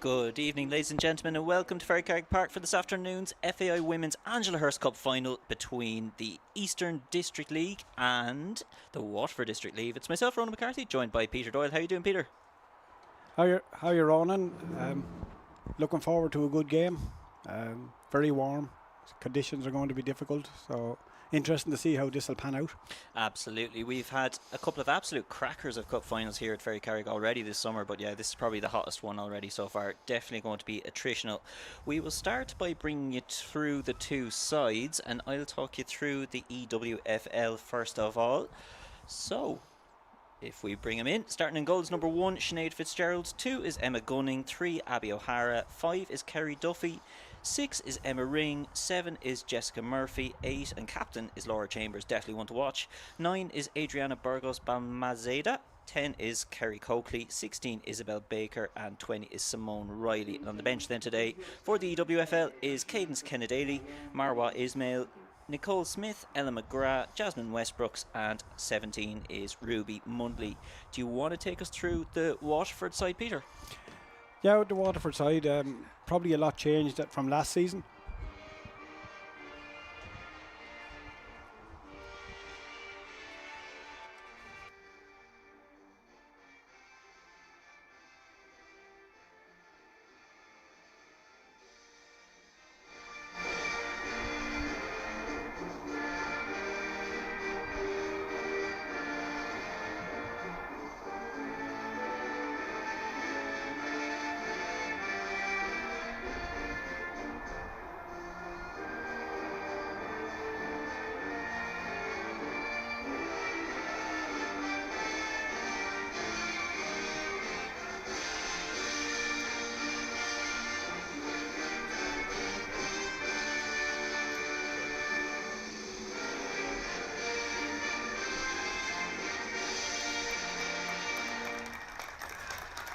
Good evening, ladies and gentlemen, and welcome to Ferrycarrig Park for this afternoon's FAI Women's Angela Hearst Cup final between the Eastern District League and the Waterford District League. It's myself, Ronan McCarthy, joined by Peter Doyle. How are you doing, Peter? How you Ronan? Looking forward to a good game. Very warm. Conditions are going to be difficult, so interesting to see how this will pan out. Absolutely. We've had a couple of absolute crackers of cup finals here at Ferrycarrig already this summer, but yeah, this is probably the hottest one already so far. Definitely going to be attritional. We will start by bringing you through the two sides, and I'll talk you through the EWFL first of all. So, if we bring him in, starting in goals, number 1, Sinead Fitzgerald. 2 is Emma Gunning. 3, Abby O'Hara. 5 is Kerry Duffy. 6 is Emma Ring. 7 is Jessica Murphy. 8 and captain is Laura Chambers, definitely one to watch. 9 is Adriana Burgos Balmazeda. 10 is Kerry Coakley. 16 Isabel Baker. And 20 is Simone Riley. And on the bench then today for the EWFL is Cadence Kennedale, Marwa Ismail, Nicole Smith, Ella McGrath, Jasmine Westbrooks, and 17 is Ruby Mundley. Do you want to take us through the Waterford side, Peter? Yeah, with the Waterford side, probably a lot changed from last season.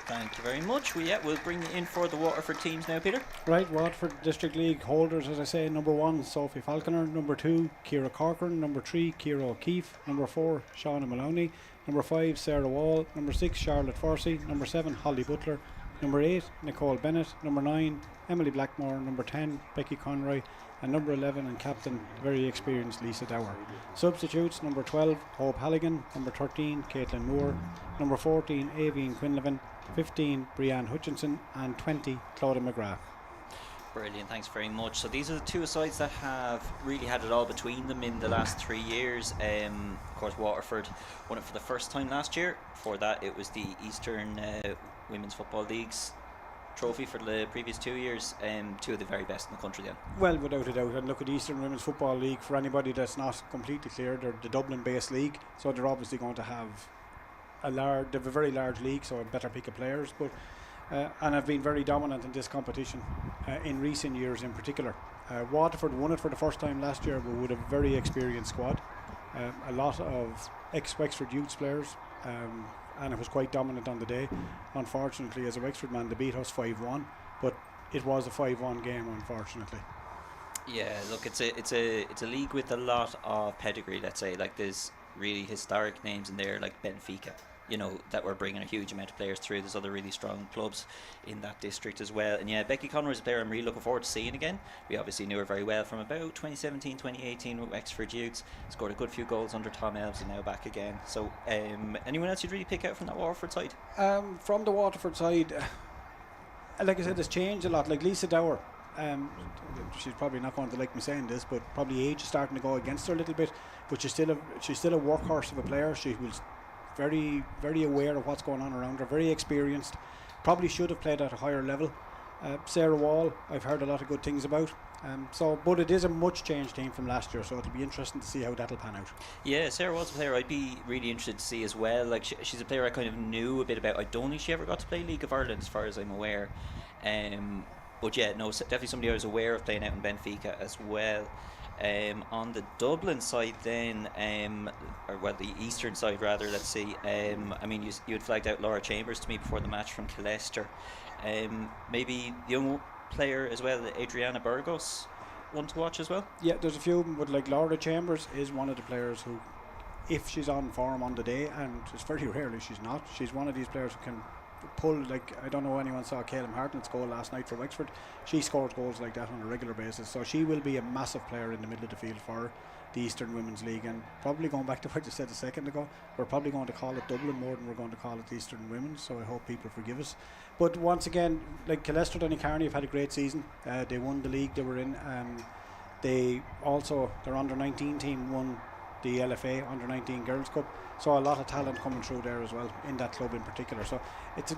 Thank you very much. We'll bring you in for the Waterford teams now, Peter. Right, Waterford District League holders, as I say, number 1, Sophie Falconer. Number 2, Ciara Corcoran. Number 3, Ciara O'Keefe. Number 4, Shauna Maloney. Number 5, Sarah Wall. Number 6, Charlotte Forsey. Number 7, Holly Butler. Number 8, Nicole Bennett. Number 9, Emily Blackmore. Number 10, Becky Conroy. And number 11 and captain, very experienced Lisa Dower. Substitutes, number 12, Hope Halligan. Number 13, Caitlin Moore. Number 14, Avian Quinlivan. 15, Brianne Hutchinson. And 20, Claudia McGrath. Brilliant, thanks very much. So these are the two sides that have really had it all between them in the last 3 years. Of course, Waterford won it for the first time last year. Before that, it was the Eastern Women's Football League's trophy for the previous 2 years. Two of the very best in the country then. Well, without a doubt. And look at the Eastern Women's Football League, for anybody that's not completely clear, they're the Dublin-based league, so they're obviously going to have they have a very large league, so a better pick of players, but and have been very dominant in this competition in recent years in particular. Waterford won it for the first time last year, but with a very experienced squad, a lot of ex-Wexford youths players, and it was quite dominant on the day. Unfortunately, as a Wexford man, they beat us 5-1, but it was a 5-1 game, unfortunately. Yeah, look, it's a league with a lot of pedigree, let's say. Like, there's really historic names in there, like Benfica, you know, that were bringing a huge amount of players through. There's other really strong clubs in that district as well. And yeah, Becky Conroy is a player I'm really looking forward to seeing again. We obviously knew her very well from about 2017, 2018 with Wexford Youths. Scored a good few goals under Tom Elves and now back again. So anyone else you'd really pick out from that Waterford side? From the Waterford side, like I said, it's changed a lot. Like Lisa Dower, she's probably not going to like me saying this, but probably age is starting to go against her a little bit, but she's still a workhorse of a player. She was very, very aware of what's going on around her, very experienced, probably should have played at a higher level. Sarah Wall, I've heard a lot of good things about. But it is a much changed team from last year, so it'll be interesting to see how that'll pan out. Yeah, Sarah Wall's a player I'd be really interested to see as well. Like she's a player I kind of knew a bit about. I don't think she ever got to play League of Ireland as far as I'm aware. But yeah, no, definitely somebody I was aware of playing out in Benfica as well. On the Dublin side then, the eastern side rather, let's see. I mean, you had flagged out Laura Chambers to me before the match from Killester. Maybe the young player as well, Adriana Burgos, one to watch as well. Yeah, there's a few, but like Laura Chambers is one of the players who, if she's on form on the day, and it's very rarely she's not, she's one of these players who can pull, like, I don't know anyone saw Caelan Hartnett's goal last night for Wexford. She scores goals like that on a regular basis, so she will be a massive player in the middle of the field for the Eastern Women's League. And probably going back to what you said a second ago, we're probably going to call it Dublin more than we're going to call it the Eastern Women's, so I hope people forgive us. But once again, like, Kilester Donacarney have had a great season. They won the league they were in. They also, their under 19 team won the LFA under 19 Girls Cup, so a lot of talent coming through there as well in that club in particular. So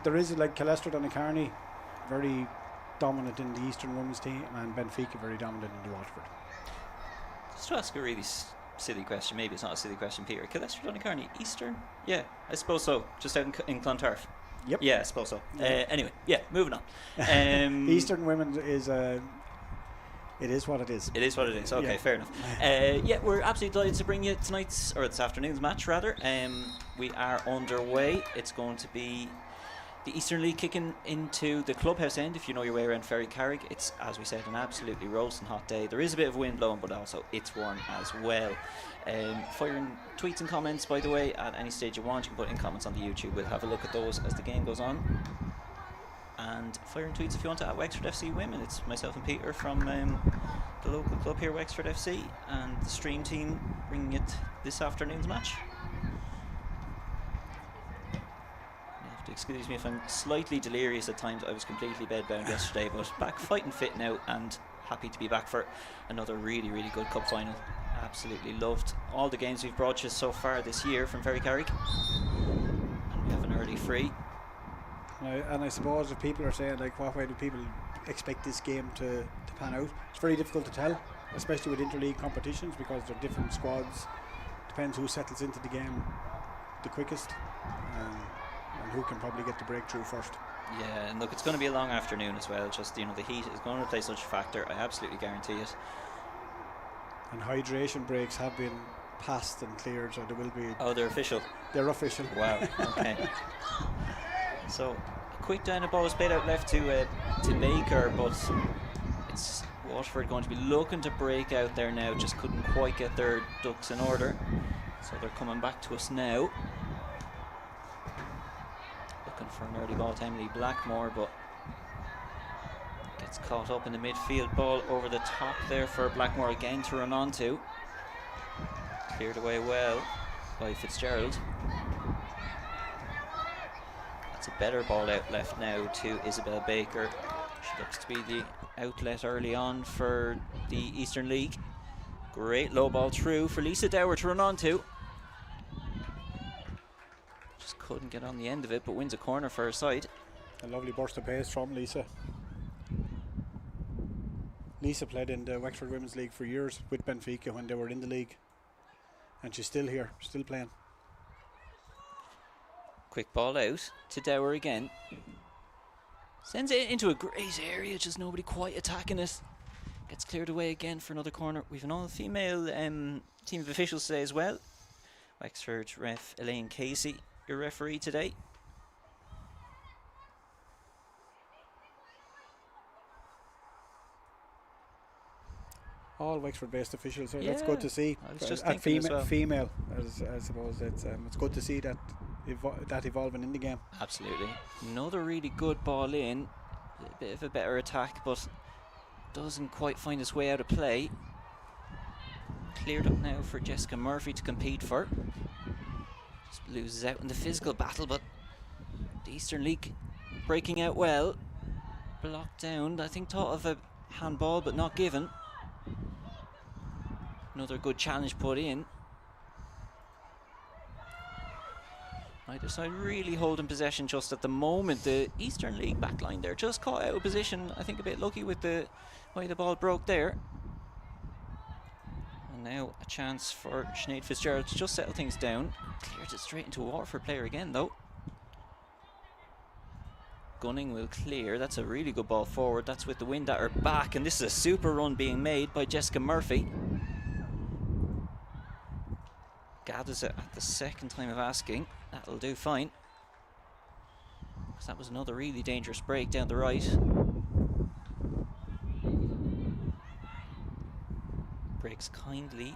there is, like, Kilester Donacarney very dominant in the Eastern Women's team, and Benfica very dominant in the Waterford. Just to ask a really silly question, maybe it's not a silly question, Peter. Kilester Donacarney, Eastern? Yeah, I suppose so. Just out in Clontarf. Yep. Yeah, I suppose so. Anyway, yeah, moving on. Eastern Women's is it is what it is. It is what it is. Okay, Yeah. fair enough. Yeah, we're absolutely delighted to bring you tonight's, or this afternoon's match rather. We are underway. It's going to be the Eastern League kicking into the clubhouse end. If you know your way around Ferrycarrig, it's, as we said, an absolutely roasting hot day. There is a bit of wind blowing, but also it's warm as well. Firing tweets and comments, by the way, at any stage you want. You can put in comments on the YouTube. We'll have a look at those as the game goes on. And firing tweets if you want to at Wexford FC Women. It's myself and Peter from the local club here, Wexford FC, and the stream team bringing it this afternoon's match. You have to excuse me if I'm slightly delirious at times. I was completely bedbound yesterday, but back fighting fit now and happy to be back for another really, really good cup final. Absolutely loved all the games we've brought you so far this year from Ferrycarrig. And we have an early free. And I suppose if people are saying, like, what way do people expect this game to pan out, it's very difficult to tell, especially with interleague competitions, because they're different squads. Depends who settles into the game the quickest, and who can probably get the breakthrough first. Yeah, and look, it's going to be a long afternoon as well. Just, you know, the heat is going to play such a factor. I absolutely guarantee it. And hydration breaks have been passed and cleared, so there will be. Oh, they're official. They're official. Wow. Okay. So a quick down the ball was played out left to Baker, but it's Waterford going to be looking to break out there now. Just couldn't quite get their ducks in order, so they're coming back to us now. Looking for an early ball to Emily Blackmore, but gets caught up in the midfield. Ball over the top there for Blackmore again to run onto. Cleared away well by Fitzgerald. That's a better ball out left now to Isabel Baker. She looks to be the outlet early on for the Eastern League. Great low ball through for Lisa Dower to run onto. Just couldn't get on the end of it, but wins a corner for her side. A lovely burst of pace from Lisa. Lisa played in the Wexford Women's League for years with Benfica when they were in the league, and she's still here, still playing. Quick ball out to Dower again. Sends it into a great area, just nobody quite attacking it. Gets cleared away again for another corner. We've an all-female team of officials today as well. Wexford ref Elaine Casey, your referee today. All Wexford-based officials, so Yeah, that's good to see. I was just At thinking as well. female, as I suppose it's good to see that that evolving in the game. Absolutely. Another really good ball in. A bit of a better attack, but doesn't quite find its way out of play. Cleared up now for Jessica Murphy to compete for. Just loses out in the physical battle, but the Eastern League breaking out well. Blocked down. I think thought of a handball, but not given. Another good challenge put in. Either side really holding possession just at the moment. The Eastern League backline there just caught out of position. I think a bit lucky with the way the ball broke there. And now a chance for Sinead Fitzgerald to just settle things down. Clears it straight into a Waterford player again though. Gunning will clear. That's a really good ball forward. That's with the wind at her back, and this is a super run being made by Jessica Murphy. Gathers it at the second time of asking. That'll do fine. That was another really dangerous break down the right. Breaks kindly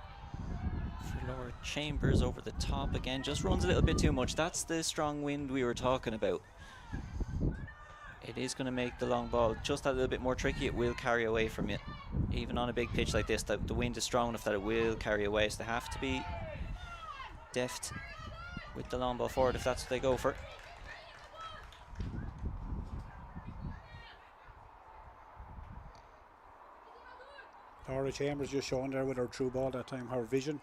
for Laura Chambers over the top again. Just runs a little bit too much. That's the strong wind we were talking about. It is going to make the long ball just that little bit more tricky. It will carry away from you. Even on a big pitch like this, the wind is strong enough that it will carry away, so they have to be deft with the long ball forward if that's what they go for. Laura Chambers just showing there with her through ball that time, her vision.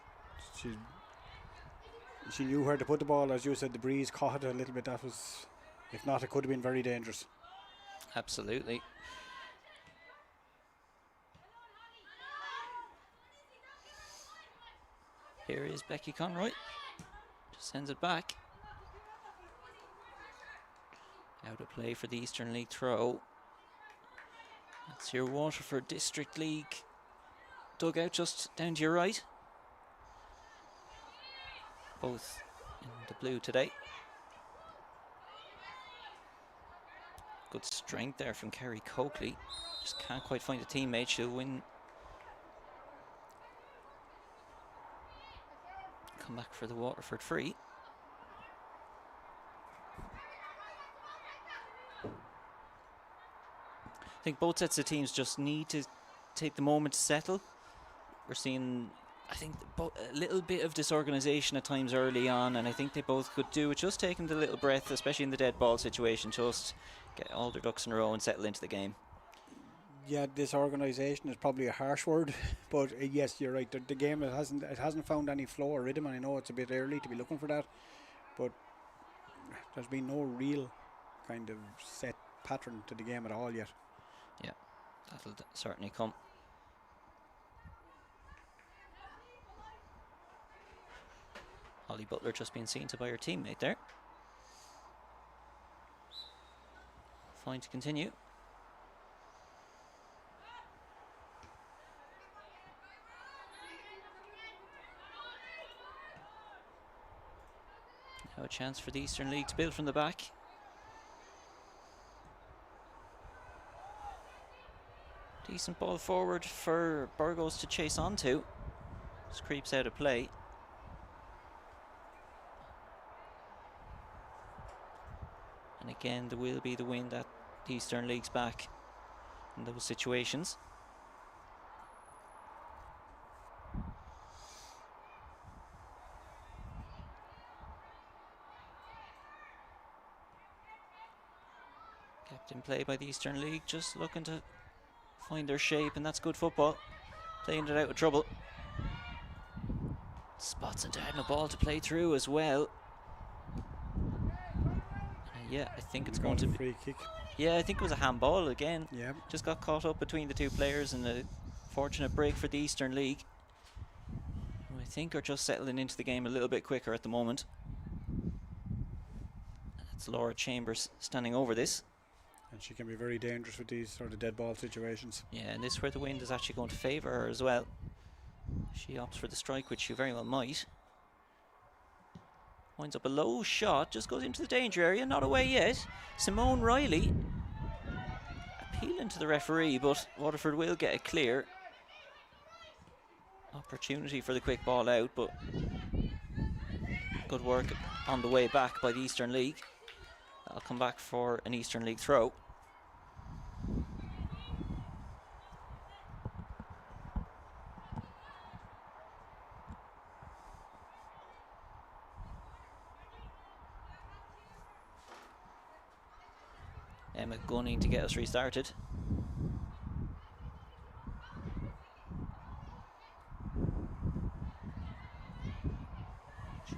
She knew where to put the ball. As you said, the breeze caught it a little bit. That was, if not, it could have been very dangerous. Absolutely. Here is Becky Conroy. Just sends it back. Out of play for the Eastern League throw. That's your Waterford District League dugout just down to your right. Both in the blue today. Good strength there from Kerry Coakley. Just can't quite find a teammate. She'll win. Come back for the Waterford free. I think both sets of teams just need to take the moment to settle. We're seeing, I think, a little bit of disorganisation at times early on, and I think they both could do with just taking the little breath, especially in the dead ball situation, just get all their ducks in a row and settle into the game. Yeah, disorganisation is probably a harsh word, but yes, you're right. The game it hasn't found any flow or rhythm, and I know it's a bit early to be looking for that, but there's been no real kind of set pattern to the game at all yet. Yeah, that'll certainly come. Holly Butler just being seen to by her teammate there. Fine to continue. Now a chance for the Eastern League to build from the back. Decent ball forward for Burgos to chase onto. Just creeps out of play. And again, there will be the wind at the Eastern League's back in those situations. Kept in play by the Eastern League, just looking to find their shape, and that's good football. Playing it out of trouble. Spots a diagonal ball to play through as well. Yeah, I think it's going to be free kick. Yeah, I think it was a handball again. Yeah. Just got caught up between the two players, and a fortunate break for the Eastern League, who I think are just settling into the game a little bit quicker at the moment. It's Laura Chambers standing over this. And she can be very dangerous with these sort of dead ball situations. Yeah, and this is where the wind is actually going to favour her as well. She opts for the strike, which she very well might. Winds up a low shot, just goes into the danger area, not away yet. Simone Riley appealing to the referee, but Waterford will get a clear. Opportunity for the quick ball out, but good work on the way back by the Eastern League. That'll come back for an Eastern League throw. Emma gunning to get us restarted.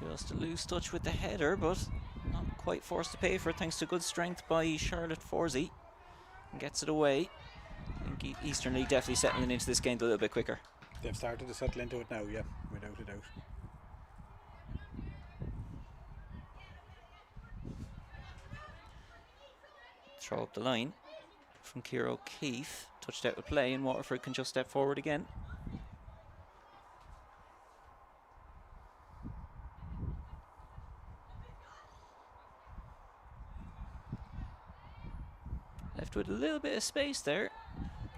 Just a loose touch with the header, but not quite forced to pay for it thanks to good strength by Charlotte Forsey. And gets it away. I think Eastern League definitely settling into this game a little bit quicker. They've started to settle into it now, yeah, without a doubt. Throw up the line from Ciara O'Keefe. Touched out with play, and Waterford can just step forward again. Left with a little bit of space there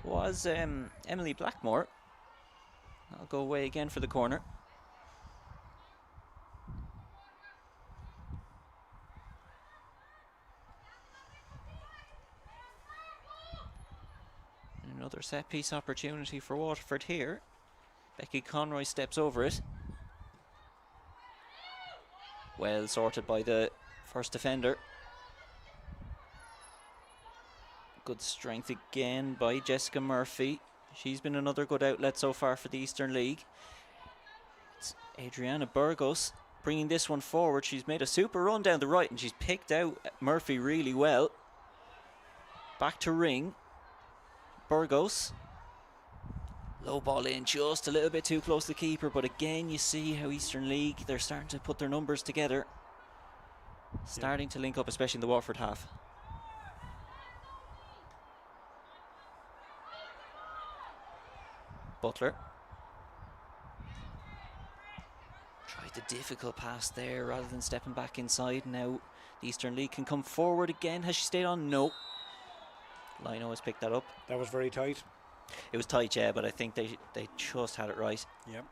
was Emily Blackmore. That'll go away again for the corner. Another set piece opportunity for Waterford here. Becky Conroy steps over it. Well sorted by the first defender. Good strength again by Jessica Murphy. She's been another good outlet so far for the Eastern League. It's Adriana Burgos bringing this one forward. She's made a super run down the right and she's picked out Murphy really well. Back to ring. Burgos. Low ball in, just a little bit too close to the keeper, but again you see how Eastern League, they're starting to put their numbers together. Starting to link up, especially in the Waterford half. Butler. Tried the difficult pass there rather than stepping back inside. Now the Eastern League can come forward again. Has she stayed on? No. Lino has picked that up. That was very tight. It was tight, yeah, but I think they just had it right. Yep.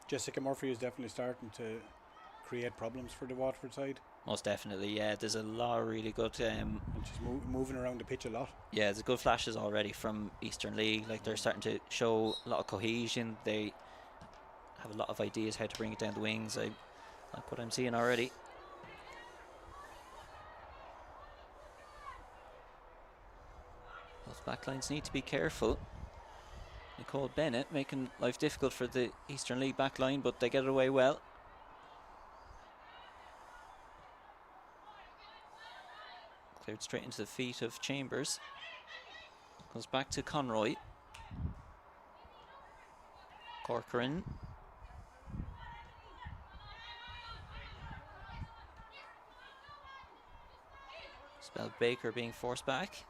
Jessica Murphy is definitely starting to create problems for the Waterford side. Most definitely, yeah. There's a lot of really good... and she's moving around the pitch a lot. Yeah, there's good flashes already from Eastern League. Like, they're starting to show a lot of cohesion. They have a lot of ideas how to bring it down the wings. I like what I'm seeing already. Both backlines need to be careful. Nicole Bennett making life difficult for the Eastern League backline, but they get it away well. Cleared straight into the feet of Chambers. Goes back to Conroy. Corcoran. Spelled Baker being forced back.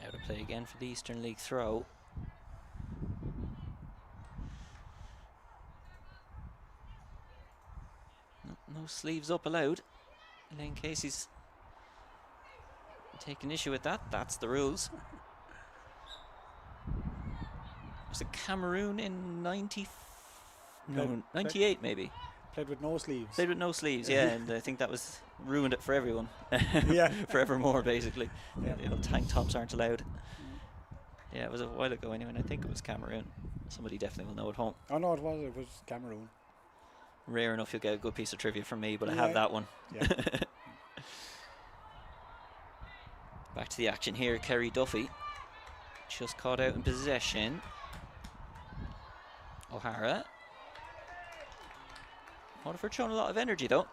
Out of play again for the Eastern League throw. No sleeves up allowed. Elaine Casey's taking issue with that. That's the rules. Was it Cameroon in 98 maybe? Played with no sleeves. Played with no sleeves, yeah, and I think that was ruined it for everyone. Yeah. Forevermore, basically. Yeah. The old tank tops aren't allowed. Yeah, it was a while ago anyway, and I think it was Cameroon. Somebody definitely will know at home. Oh no, it was Cameroon. Rare enough you'll get a good piece of trivia from me, but I have that one. Yeah. Back to the action here. Kerry Duffy just caught out in possession. O'Hara. Waterford showing a lot of energy though.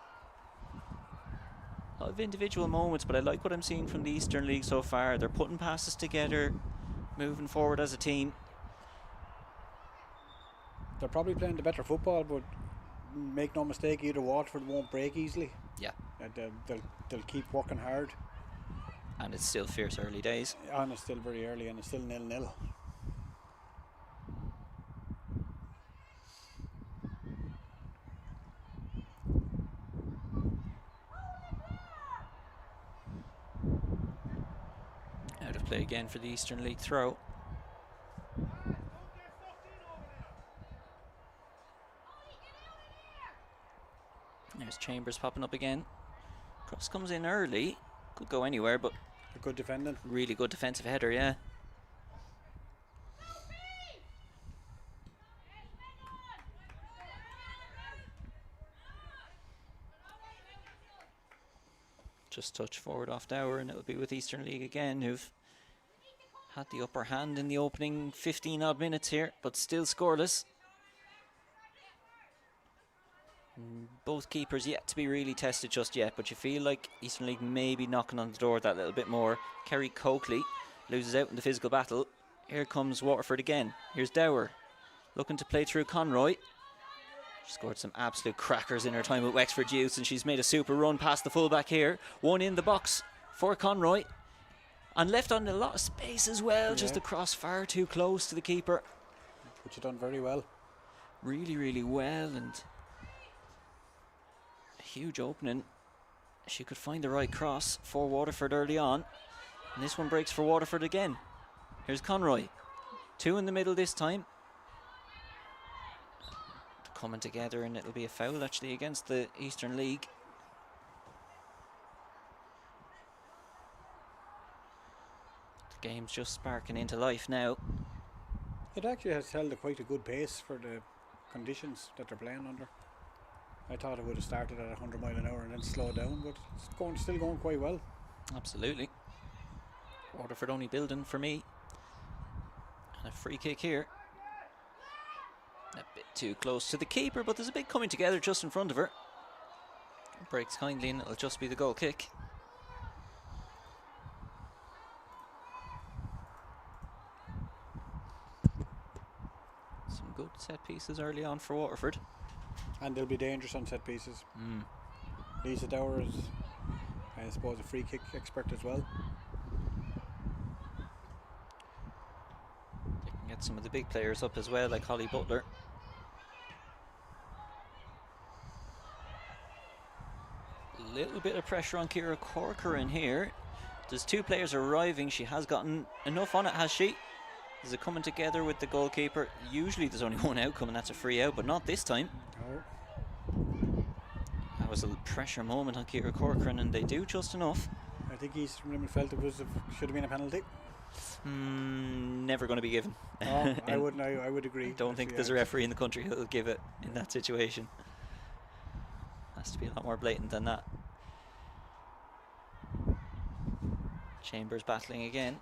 A lot of individual moments, but I like what I'm seeing from the Eastern League so far. They're putting passes together, moving forward as a team. They're probably playing the better football, but make no mistake, either Waterford won't break easily. Yeah. They'll keep working hard. And it's still fierce early days. And it's still very early, and it's still 0-0. Out of play again for the Eastern League throw. There's Chambers popping up again. Cross comes in early. Could go anywhere, but A good defending. really good defensive header, yeah. Just touch forward off Dower, and it'll be with Eastern League again, who've had the upper hand in the opening 15 odd minutes here, but still scoreless. Both keepers yet to be really tested just yet, but you feel like Eastern League may be knocking on the door that little bit more. Kerry Coakley loses out in the physical battle. Here comes Waterford again. Here's Dower looking to play through Conroy. She scored some absolute crackers in her time with Wexford Youths, and she's made a super run past the fullback here. One in the box for Conroy, and left on a lot of space as well. Just across far too close to the keeper. Which you done very well. Really, really well, and a huge opening. She could find the right cross for Waterford early on, and this one breaks for Waterford again. Here's Conroy. Two in the middle this time. coming together, and it'll be a foul actually against the Eastern League. The game's just sparking into life now. It actually has held quite a good pace for the conditions that they're playing under. I thought it would have started at 100 mile an hour and then slowed down, but it's still going quite well. Absolutely. Waterford only building for me. And a free kick here. A bit too close to the keeper, but there's a big coming together just in front of her. Breaks kindly and it'll just be the goal kick. Some good set pieces early on for Waterford. And they'll be dangerous on set pieces. Lisa Dower is, I suppose, a free kick expert as well. They can get some of the big players up as well, like Holly Butler. A little bit of pressure on Ciara Corcoran here. There's two players arriving. She has gotten enough on it, has she? Is it coming together with the goalkeeper? Usually there's only one outcome and that's a free out, but not this time. No. That was a pressure moment on Ciara Corcoran, and they do just enough. I think Eastern Women felt it should have been a penalty. Never going to be given. Oh, I would agree. Don't think there's a referee in the country who'll give it in that situation. Has to be a lot more blatant than that. Chambers battling again.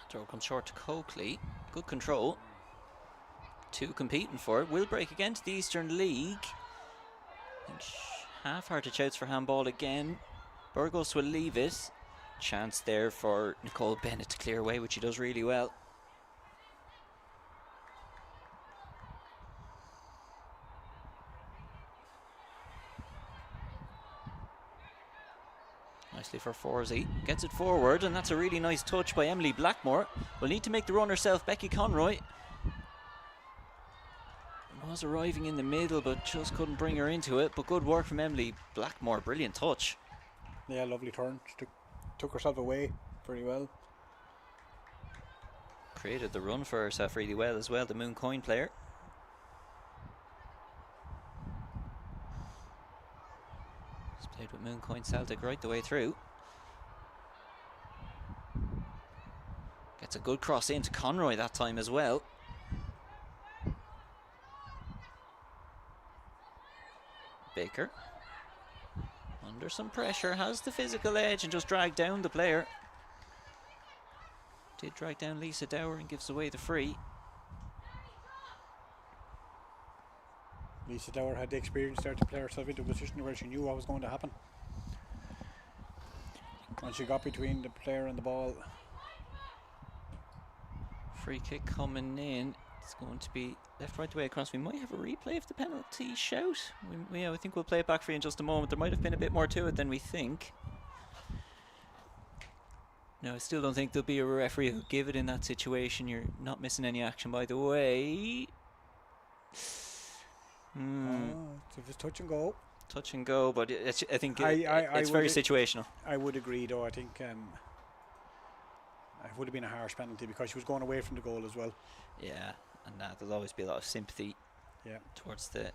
Throw comes short to Coakley. Good control. Two competing for it. Will break against the Eastern League. Half-hearted shouts for handball again. Burgos will leave it. Chance there for Nicole Bennett to clear away, which she does really well. Nicely for Forsey. Gets it forward, and that's a really nice touch by Emily Blackmore. Will need to make the run herself, Becky Conroy. Was arriving in the middle, but just couldn't bring her into it. But good work from Emily Blackmore. Brilliant touch. Yeah, lovely turn. She took herself away very well. Created the run for herself really well as well, the Mooncoin player. She's played with Mooncoin Celtic right the way through. Gets a good cross into Conroy that time as well. Baker, under some pressure, has the physical edge and just dragged down the player. Did drag down Lisa Dower and gives away the free. Lisa Dower had the experience there to play herself into a position where she knew what was going to happen. When she got between the player and the ball. Free kick coming in. It's going to be left right the way across. We might have a replay of the penalty shout. I think we'll play it back for you in just a moment. There might have been a bit more to it than we think. No, I still don't think there'll be a referee who'll give it in that situation. You're not missing any action, by the way. It's touch and go. Touch and go, but I think it's very situational. I would agree, though. I think it would have been a harsh penalty because she was going away from the goal as well. Yeah, and there'll always be a lot of sympathy. Yeah. Towards the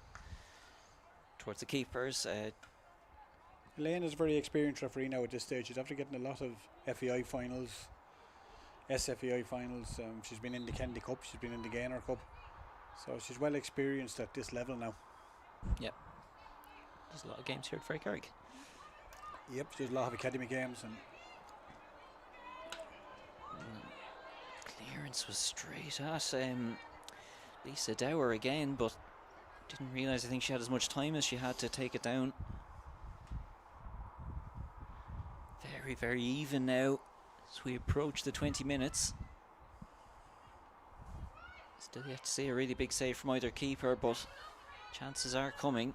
keepers. Elaine is a very experienced referee now at this stage. She's after getting a lot of FAI finals, SFAI finals. She's been in the Kennedy Cup. She's been in the Gaynor Cup. So she's well experienced at this level now. Yep. There's a lot of games here at Ferrycarrig. Yep, there's a lot of academy games. And clearance was straight at Lisa Dower again, but didn't realise, I think she had as much time as she had to take it down. Very, very even now as we approach the 20 minutes. Still yet to see a really big save from either keeper, but chances are coming.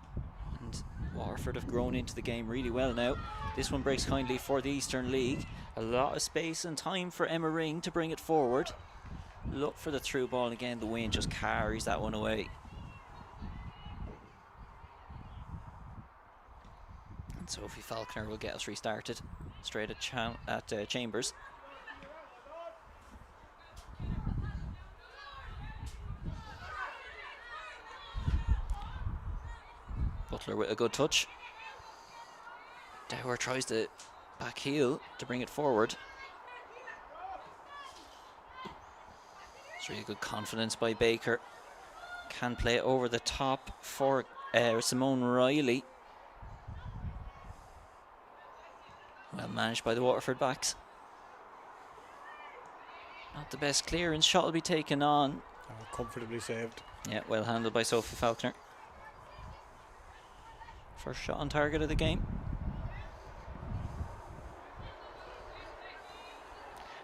And Waterford have grown into the game really well now. This one breaks kindly for the Eastern League. A lot of space and time for Emma Ring to bring it forward. Look for the through ball again. The wind just carries that one away. And Sophie Falconer will get us restarted straight at Chambers. Butler with a good touch. Dower tries to back heel to bring it forward. It's really good confidence by Baker. Can play it over the top for Simone Riley. Well managed by the Waterford backs. Not the best clearance. Shot will be taken on. Comfortably saved. Yeah, well handled by Sophie Falconer. First shot on target of the game.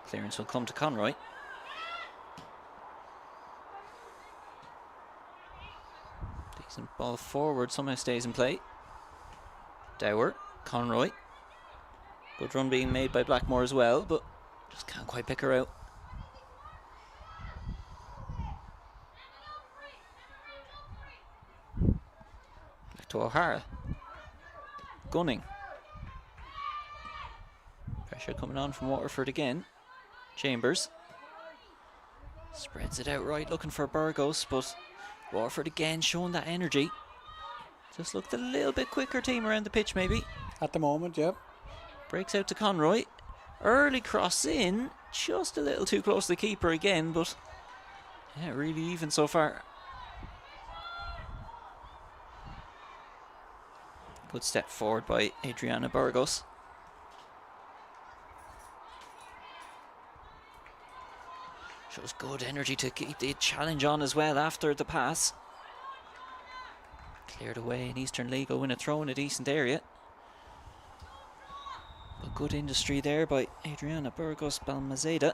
Clearance will come to Conroy. Decent ball forward, somehow stays in play. Dower, Conroy. Good run being made by Blackmore as well, but just can't quite pick her out. Back to O'Hara. Gunning. Pressure coming on from Waterford again. Chambers. Spreads it out right, looking for Burgos, but Waterford again showing that energy. Just looked a little bit quicker team around the pitch maybe. At the moment, yep. Breaks out to Conroy. Early cross in. Just a little too close to the keeper again, but yeah, really even so far. Good step forward by Adriana Burgos. Shows good energy to keep the challenge on as well after the pass. Cleared away in Eastern League, will win a throw in a decent area. But good industry there by Adriana Burgos Balmazeda.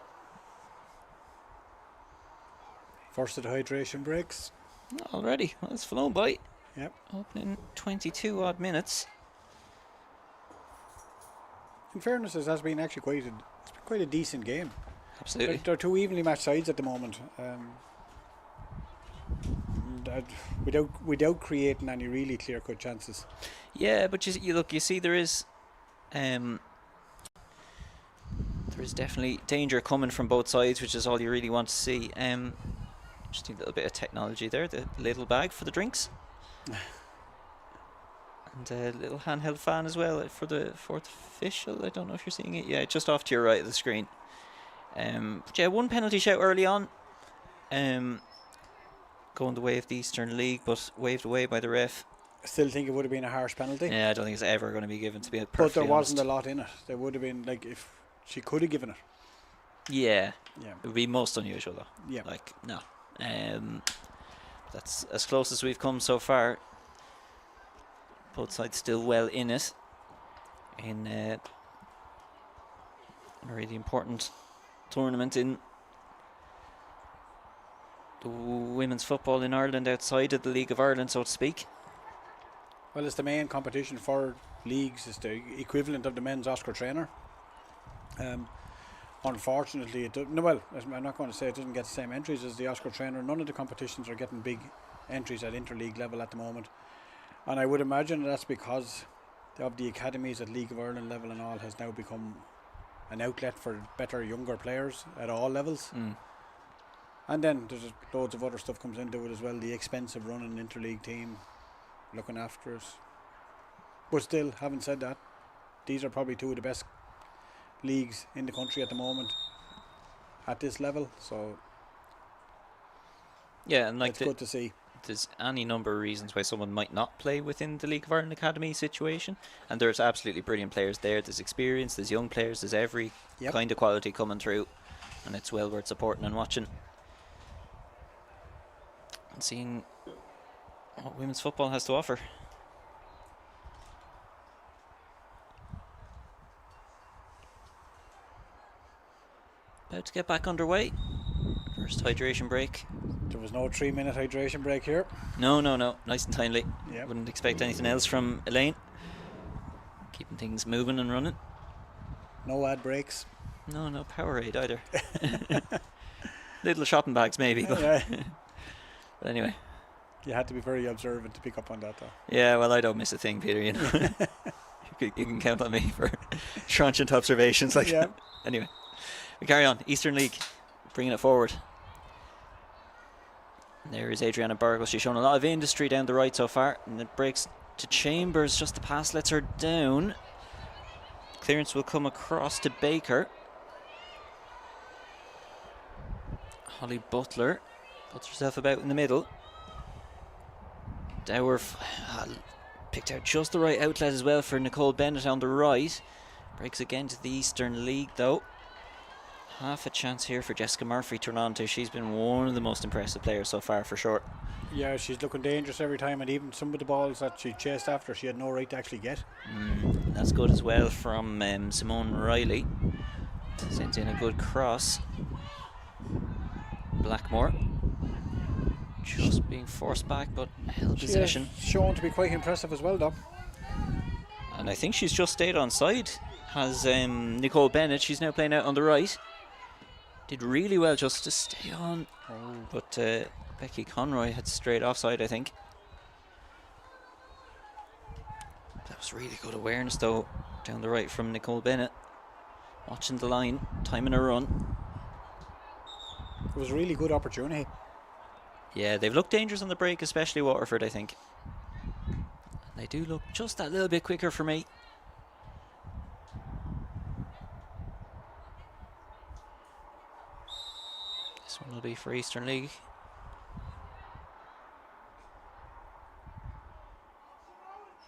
First of the hydration breaks. Already, well, it's flown by. Yep. Opening 22 odd minutes. In fairness, it has been actually quite a decent game. Absolutely. They're two evenly matched sides at the moment. Without creating any really clear-cut chances. Yeah, but you look, you see there is definitely danger coming from both sides, which is all you really want to see. Just need a little bit of technology there. The little bag for the drinks. And a little handheld fan as well for the fourth official. I don't know if you're seeing it. Yeah, just off to your right of the screen. But yeah, one penalty shout early on. Going the way of the Eastern League, but waved away by the ref. I still think it would have been a harsh penalty. Yeah, I don't think it's ever going to be given, to be perfectly But there wasn't honest. a lot in it. There would have been, like, if she could have given it. Yeah. Yeah. It would be most unusual though. Yeah. Like, no. That's as close as we've come so far. Both sides still well in it. In a really important tournament in the women's football in Ireland, outside of the League of Ireland, so to speak. Well, it's the main competition for leagues. It's the equivalent of the men's Oscar trainer. Unfortunately, I'm not going to say it doesn't get the same entries as the Oscar trainer. None of the competitions are getting big entries at interleague level at the moment. And I would imagine that's because of the academies at League of Ireland level and all has now become an outlet for better younger players at all levels. And then there's loads of other stuff comes into it as well. The expense of running an interleague team, looking after it. But still, having said that, these are probably two of the best leagues in the country at the moment at this level. So yeah, and like it's good to see. There's any number of reasons why someone might not play within the League of Ireland Academy situation, and there's absolutely brilliant players there. There's experience, there's young players, there's every kind of quality coming through, and it's well worth supporting and watching and seeing what women's football has to offer. About to get back underway. First hydration break. There was no 3-minute hydration break here. No. Nice and timely. Yep. Wouldn't expect anything else from Elaine. Keeping things moving and running. No ad breaks. No Powerade either. Little shopping bags, maybe. But, Yeah. but anyway. You had to be very observant to pick up on that, though. Yeah, well, I don't miss a thing, Peter. You know, you can count on me for transient observations like that. Anyway, we carry on. Eastern League, bringing it forward. And there is Adriana Burgos. She's shown a lot of industry down the right so far, and it breaks to Chambers. Just the pass lets her down. Clearance will come across to Baker. Holly Butler puts herself about in the middle. Dower picked out just the right outlet as well for Nicole Bennett on the right. Breaks again to the Eastern League though. Half a chance here for Jessica Murphy to run on to. She's been one of the most impressive players so far for sure. Yeah, she's looking dangerous every time, and even some of the balls that she chased after, she had no right to actually get. That's good as well from Simone Riley. Sends in a good cross. Blackmore just being forced back, but held possession. Shown to be quite impressive as well, though. And I think she's just stayed on side. Has Nicole Bennett. She's now playing out on the right. Did really well just to stay on. But Becky Conroy had straight offside, I think. That was really good awareness, though, down the right from Nicole Bennett. Watching the line, timing a run. It was a really good opportunity. Yeah, they've looked dangerous on the break, especially Waterford, I think. They do look just that little bit quicker for me. This one will be for Eastern League.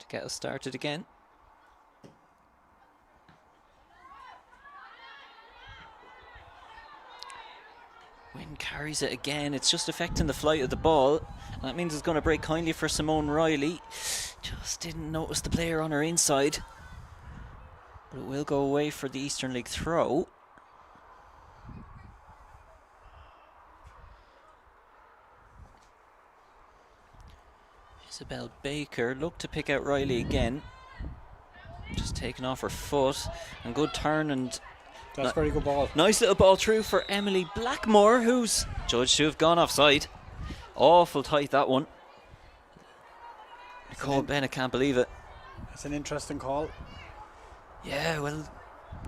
To get us started again. Wind carries it again. It's just affecting the flight of the ball. And that means it's going to break kindly for Simone Riley. Just didn't notice the player on her inside. But it will go away for the Eastern League throw. Isabel Baker looked to pick out Riley again. Just taken off her foot. And good turn and... That's very good ball. Nice little ball through for Emily Blackmore, who's judged to have gone offside. Awful tight, that one. Nicole Bennett can't believe it. It's an interesting call. Yeah, well,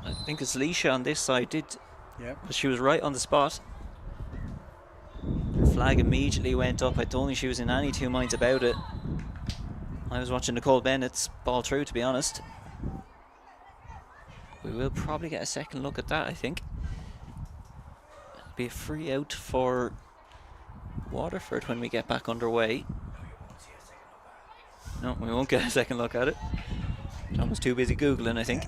I think it's Leisha on this side did. Yeah. But she was right on the spot. Her flag immediately went up. I don't think she was in any two minds about it. I was watching Nicole Bennett's ball through, to be honest. We will probably get a second look at that, I think. It'll be a free out for Waterford when we get back underway. No, we won't get a second look at it. Tom was too busy Googling, I think.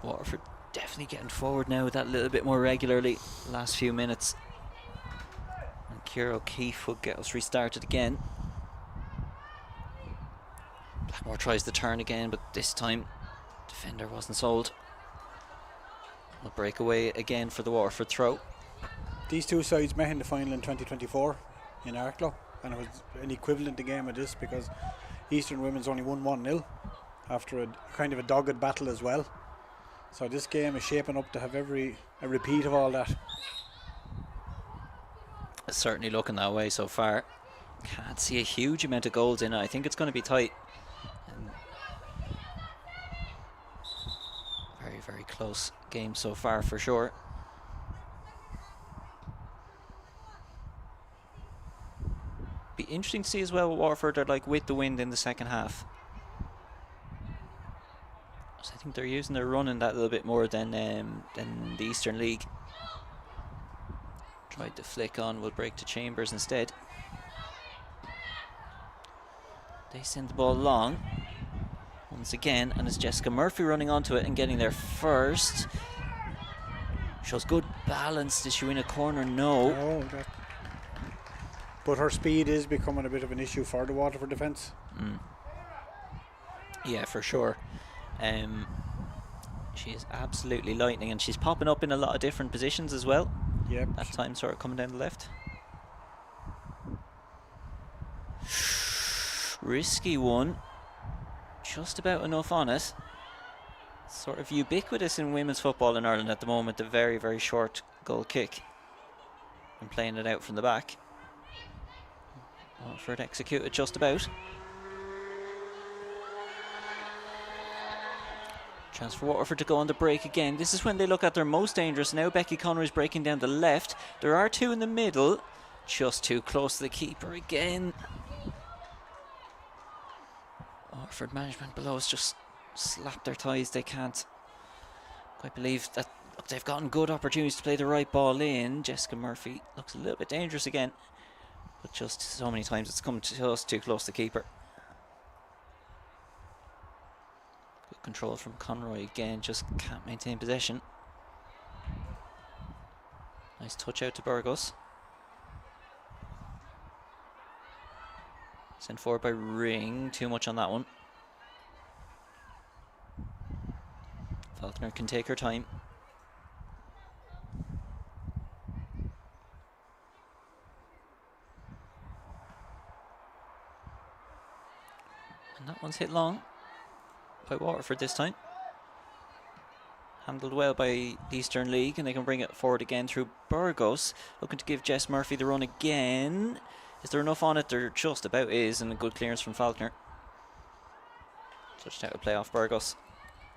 Waterford definitely getting forward now that little bit more regularly last few minutes. And Ciara O'Keefe will get us restarted again. Blackmore tries the turn again, but this time defender wasn't sold. We'll break away again for the Waterford throw. These two sides met in the final in 2024 in Arklow, and it was an equivalent game of this because Eastern Women's only won 1-0 after a kind of a dogged battle as well. So this game is shaping up to have a repeat of all that. It's certainly looking that way so far. Can't see a huge amount of goals in it. I think it's going to be tight. And very, very close game so far for sure. Be interesting to see as well what Waterford are like with the wind in the second half. So I think they're using their run in that a little bit more than the Eastern League. Tried to flick on, will break to Chambers instead. They send the ball long once again, and it's Jessica Murphy running onto it and getting there first. Shows good balance. Did she win a corner? No. But her speed is becoming a bit of an issue for the Waterford defence. Yeah, for sure. She is absolutely lightning, and she's popping up in a lot of different positions as well. Yep. That time sort of coming down the left. Risky one. Just about enough on it. Sort of ubiquitous in women's football in Ireland at the moment, the very, very short goal kick. And playing it out from the back. Waterford executed just about. Chance for Waterford to go on the break again. This is when they look at their most dangerous. Now Becky Conroy's breaking down the left. There are two in the middle. Just too close to the keeper again. Waterford management below us just slap their thighs. They can't quite believe that. Look, they've gotten good opportunities to play the right ball in. Jessica Murphy looks a little bit dangerous again. But just so many times it's come just too close to the keeper. Good control from Conroy again. Just can't maintain possession. Nice touch out to Burgos. Sent forward by Ring. Too much on that one. Falconer can take her time. And that one's hit long by Waterford this time. Handled well by the Eastern League, and they can bring it forward again through Burgos. Looking to give Jess Murphy the run again. Is there enough on it? There just about is, and a good clearance from Falconer. Touched out to play off Burgos.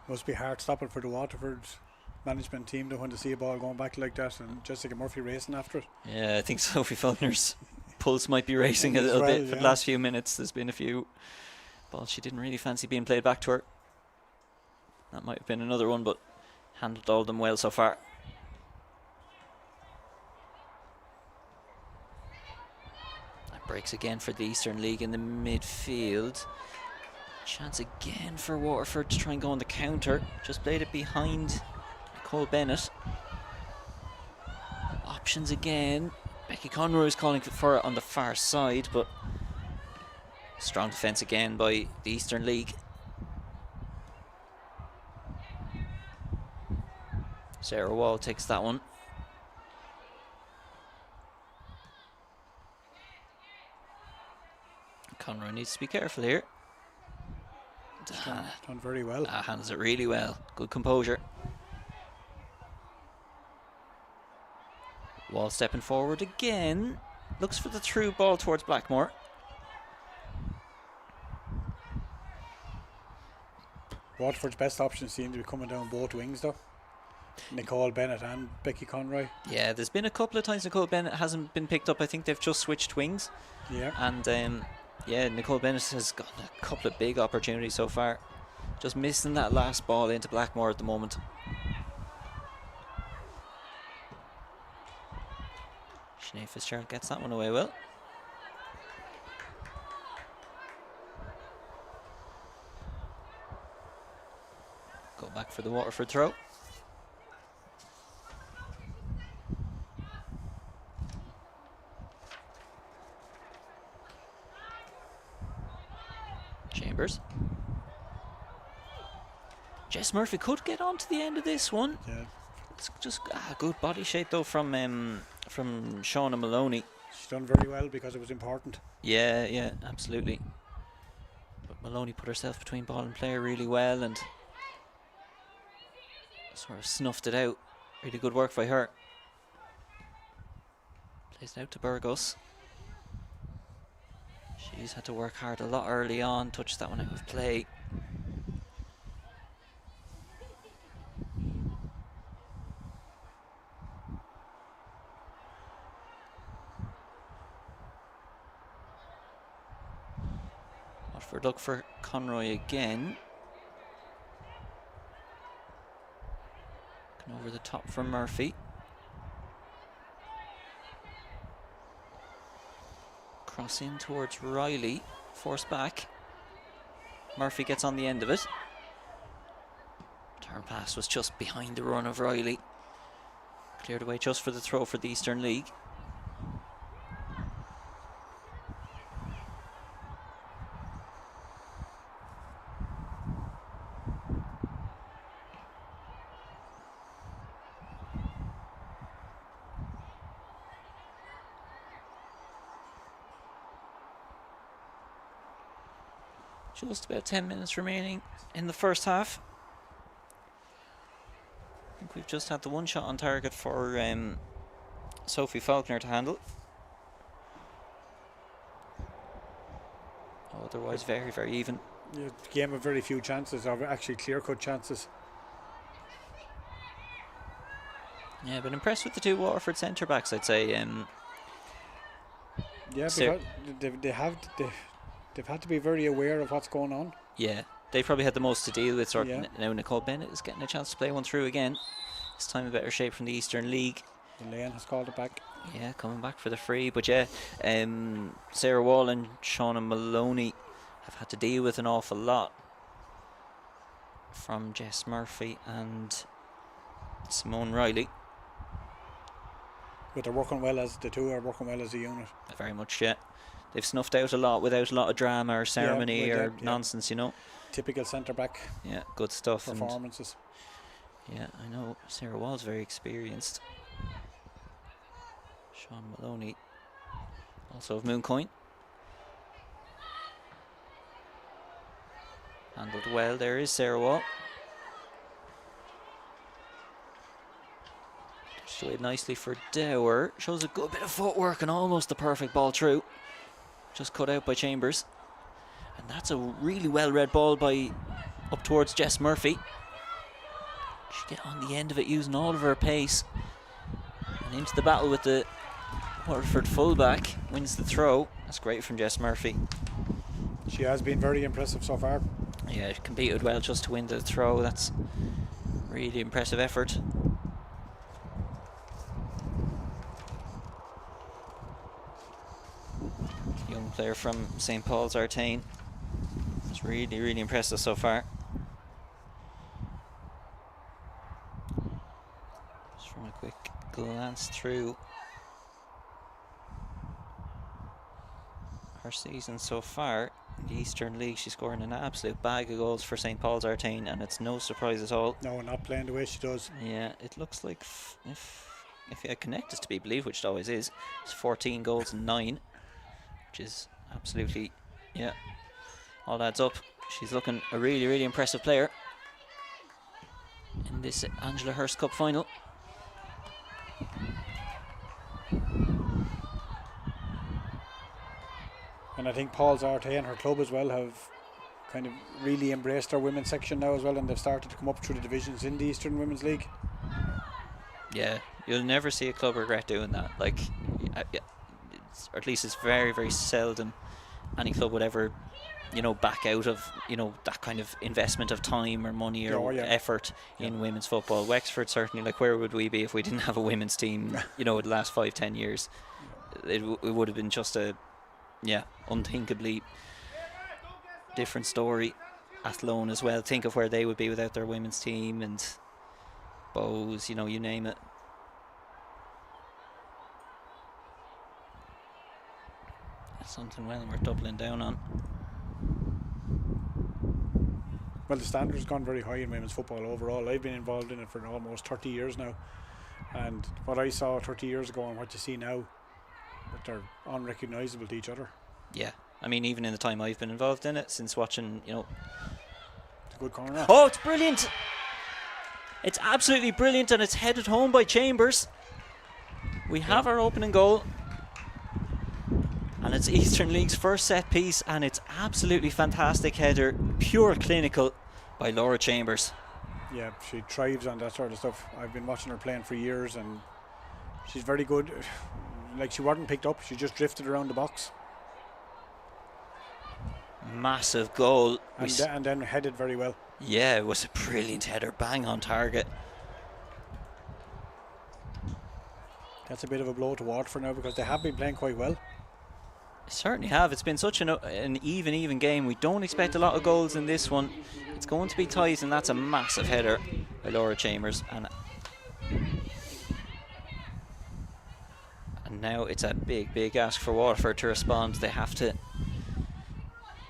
Must be hard stopping for the Waterford management team to want to see a ball going back like that, and Jessica Murphy racing after it. Yeah, I think Sophie Falconer's pulse might be racing a little bit for the last few minutes. There's been a few balls she didn't really fancy being played back to her. That might have been another one, but handled all of them well so far. That breaks again for the Eastern League in the midfield. Chance again for Waterford to try and go on the counter. Just played it behind Nicole Bennett. Options again. Becky Conroy is calling for it on the far side, but strong defence again by the Eastern League. Sarah Wall takes that one. Conroy needs to be careful here. Done very well. Handles it really well. Good composure. Wall stepping forward again. Looks for the through ball towards Blackmore. Waterford's best options seem to be coming down both wings though. Nicole Bennett and Becky Conroy. Yeah, there's been a couple of times Nicole Bennett hasn't been picked up. I think they've just switched wings. Yeah. And yeah, Nicole Bennett has gotten a couple of big opportunities so far. Just missing that last ball into Blackmore at the moment. Sinead Fitzgerald gets that one away well. Go back for the Waterford throw. Chambers. Jess Murphy could get on to the end of this one. Yeah. It's just a good body shape though from Shauna Maloney. She's done very well because it was important. Yeah, absolutely. But Maloney put herself between ball and player really well and sort of snuffed it out. Really good work by her. Plays it out to Burgos. She's had to work hard a lot early on. Touched that one out of play. Watford look for Conroy again. Looking over the top for Murphy. Cross in towards Riley. Force back. Murphy gets on the end of it. Turn pass was just behind the run of Riley. Cleared away just for the throw for the Eastern League. Just about 10 minutes remaining in the first half. I think we've just had the one shot on target for Sophie Faulkner to handle. Otherwise, very, very even. Yeah, the game of very few chances, or actually clear-cut chances. Yeah, but impressed with the two Waterford centre backs, I'd say. Yeah, because they've had to be very aware of what's going on. Yeah, they probably had the most to deal with. Now Nicole Bennett is getting a chance to play one through again. This time in better shape from the Eastern League. Elaine has called it back. Yeah, coming back for the free. But yeah, Sarah Wall and Shauna Maloney have had to deal with an awful lot from Jess Murphy and Simone Riley. But they're working well as the two are working well as a unit. Very much, yeah. They've snuffed out a lot without a lot of drama or ceremony or nonsense, you know. Typical centre back. Yeah, good stuff. Performances. Yeah, I know Sarah Wall's very experienced. Sean Maloney, also of Mooncoin. Handled well. There is Sarah Wall. Showed nicely for Dower. Shows a good bit of footwork and almost the perfect ball through. Just cut out by Chambers. And that's a really well read ball by up towards Jess Murphy. She get on the end of it using all of her pace. And into the battle with the Waterford fullback. Wins the throw. That's great from Jess Murphy. She has been very impressive so far. Yeah, competed well just to win the throw. That's really impressive effort. Young player from St. Paul's Artane. It's really, really impressive so far. Just from a quick glance through her season so far in the Eastern League, she's scoring an absolute bag of goals for St. Paul's Artane, and it's no surprise at all. No, not playing the way she does. Yeah, it looks like if you connect is to be believed, which it always is, it's 14 goals and 9. Which is absolutely, yeah, all adds up. She's looking a really, really impressive player in this Angela Hearst Cup final. And I think Paul's Arte and her club as well have kind of really embraced their women's section now as well, and they've started to come up through the divisions in the Eastern Women's League. Yeah, you'll never see a club regret doing that. Like, or at least it's very, very seldom any club would ever, you know, back out of, you know, that kind of investment of time or money or effort in women's football. Wexford certainly, like, where would we be if we didn't have a women's team, you know, the last 5-10 years? It would have been just a, unthinkably different story. Athlone as well, think of where they would be without their women's team, and Bowes, you know, you name it. Something well we're doubling down on. Well, the standard has gone very high in women's football overall. I've been involved in it for almost 30 years now, and what I saw 30 years ago and what you see now, that they're unrecognisable to each other. Yeah, I mean, even in the time I've been involved in it, since watching, you know. It's a good corner. Oh, it's brilliant! It's absolutely brilliant, and it's headed home by Chambers. We have our opening goal. And it's Eastern League's first set piece, and it's absolutely fantastic header, pure clinical by Laura Chambers. Yeah, she thrives on that sort of stuff. I've been watching her playing for years, and she's very good. Like, she wasn't picked up, she just drifted around the box. Massive goal. And then headed very well. Yeah, it was a brilliant header, bang on target. That's a bit of a blow to Waterford now, because they have been playing quite well. Certainly have. It's been such an even game. We don't expect a lot of goals in this one. It's going to be tight, and that's a massive header by Laura Chambers. And now it's a big ask for Waterford to respond. They have to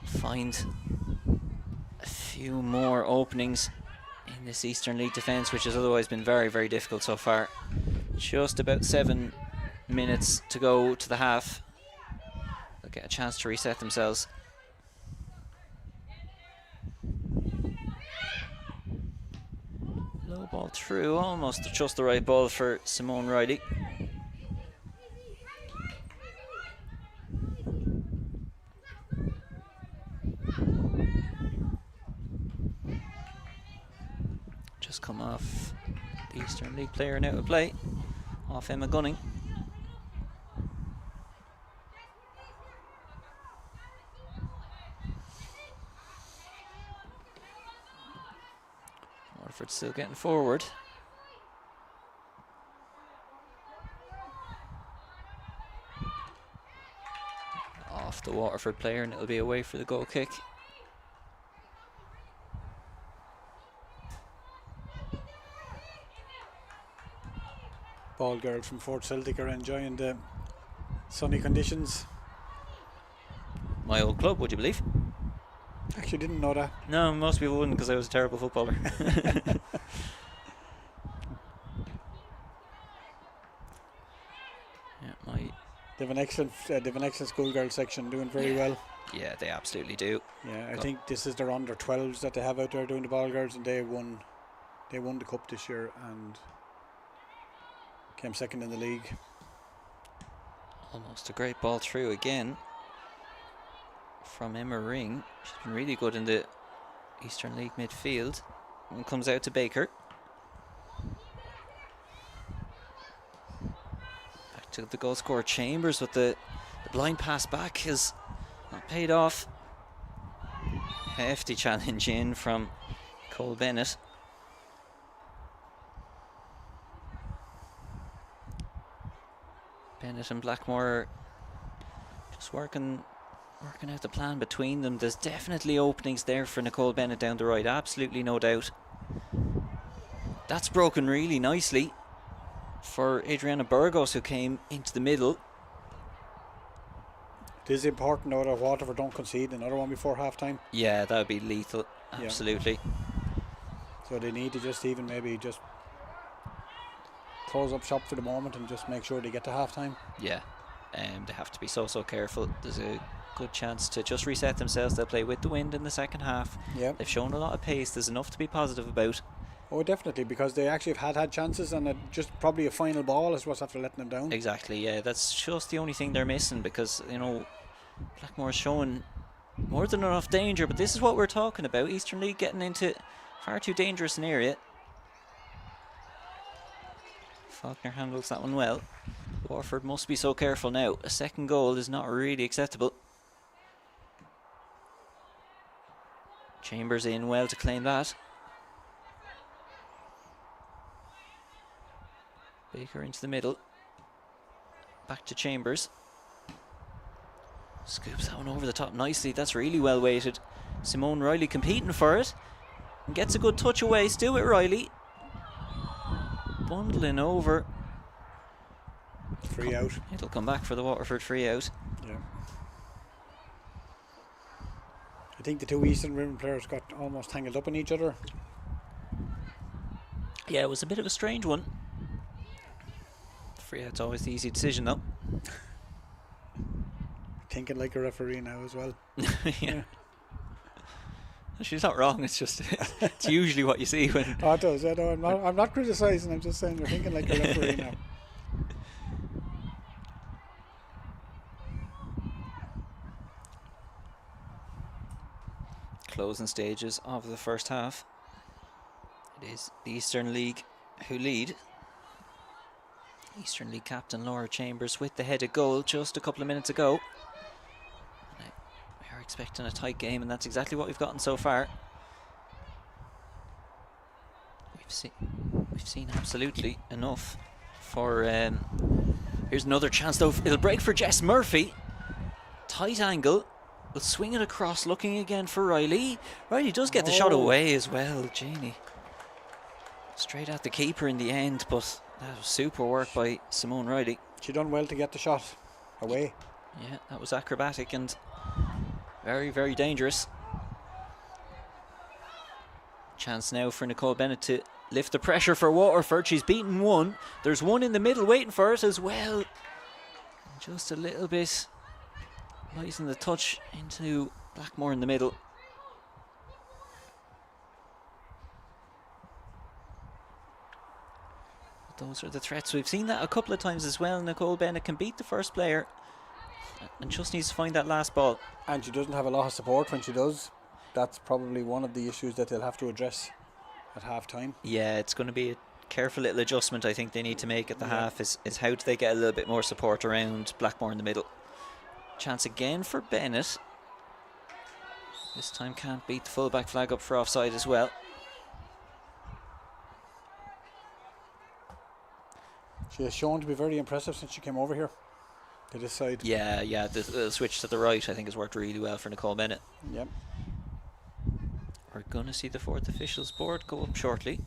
find a few more openings in this Eastern League defence, which has otherwise been very, very difficult so far. Just about 7 minutes to go to the half. They'll get a chance to reset themselves. Ball through, almost just the right ball for Simone Riley. Just come off the Eastern League player now to play, off Emma Gunning. Waterford still getting forward. Off the Waterford player, and it'll be away for the goal kick. Ball girls from Fort Celtic are enjoying the sunny conditions. My old club, would you believe? Actually, didn't know that. No, most people wouldn't, because I was a terrible footballer. They have an excellent schoolgirl section, doing very well. Yeah, they absolutely do. Yeah, I think this is their under 12s that they have out there doing the ball girls, and they won the cup this year and came second in the league. Almost a great ball through again from Emma Ring. She's been really good in the Eastern League midfield. And comes out to Baker. Back to the goal scorer Chambers, with the blind pass back has not paid off. Hefty challenge in from Cole Bennett. Bennett and Blackmore just working out the plan between them. There's definitely openings there for Nicole Bennett down the right, absolutely no doubt. That's broken really nicely for Adriana Burgos, who came into the middle. It is important though that Waterford don't concede another one before half time. Yeah, that would be lethal, absolutely. Yeah. So they need to just even maybe just close up shop for the moment and just make sure they get to half time. Yeah, they have to be so careful. There's a good chance to just reset themselves. They'll play with the wind in the second half. Yeah, they've shown a lot of pace. There's enough to be positive about. Oh, definitely, because they actually have had chances, and just probably a final ball is what's after letting them down. Exactly, yeah, that's just the only thing they're missing, because, you know, Blackmore's showing more than enough danger, but this is what we're talking about. Eastern League getting into far too dangerous an area. Faulkner handles that one well. Waterford must be so careful now. A second goal is not really acceptable. Chambers in well to claim that. Baker into the middle. Back to Chambers. Scoops that one over the top nicely. That's really well weighted. Simone Riley competing for it. And gets a good touch away. Still with Riley. Bundling over. Free out. It'll come back for the Waterford free out. Yeah. I think the two Eastern women players got almost tangled up in each other. Yeah, it was a bit of a strange one. Free out's always the easy decision though. Thinking like a referee now as well. Yeah. She's not wrong, it's just it's usually what you see when Oh, it does. Yeah, no, I'm not criticising, I'm just saying you're thinking like a referee now. Closing stages of the first half. It is the Eastern League who lead. Eastern League captain Laura Chambers with the headed goal just a couple of minutes ago. And we are expecting a tight game, and that's exactly what we've gotten so far. We've seen absolutely enough for. Here's another chance though. It'll break for Jess Murphy. Tight angle. Will swing it across, looking again for Riley. Riley does get the shot away as well. Jeannie. Straight at the keeper in the end, but that was super work by Simone Riley. She done well to get the shot away. Yeah, that was acrobatic and very, very dangerous. Chance now for Nicole Bennett to lift the pressure for Waterford. She's beaten one. There's one in the middle waiting for it as well. Just a little bit light in the touch into Blackmore in the middle. Those are the threats. We've seen that a couple of times as well. Nicole Bennett can beat the first player and just needs to find that last ball. And she doesn't have a lot of support when she does. That's probably one of the issues that they'll have to address at half time. Yeah, it's going to be a careful little adjustment I think they need to make at the half is how do they get a little bit more support around Blackmore in the middle. Chance again for Bennett. This time can't beat the full-back flag up for offside as well. She has shown to be very impressive since she came over here to this side. Yeah, the switch to the right I think has worked really well for Nicole Bennett. Yep. We're going to see the fourth officials board go up shortly.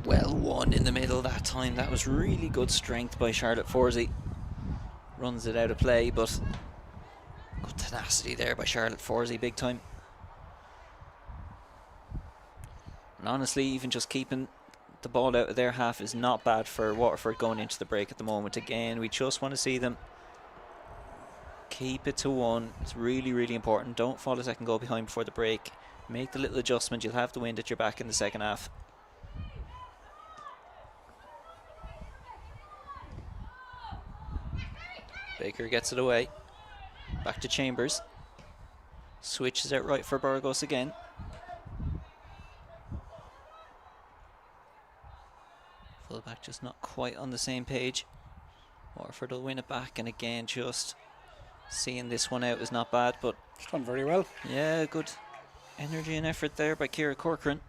Well won in the middle that time. That was really good strength by Charlotte Forsey. Runs it out of play, but good tenacity there by Charlotte Forsey, big time. And honestly, even just keeping the ball out of their half is not bad for Waterford going into the break at the moment. Again, we just want to see them keep it to 1. It's really, really important. Don't fall a second goal behind before the break. Make the little adjustment. You'll have the wind at your back in the second half. Baker gets it away. Back to Chambers. Switches out right for Burgos again. Fullback just not quite on the same page. Waterford will win it back, and again just seeing this one out is not bad, but She's done very well. yeah, good energy and effort there by Ciara Corcoran.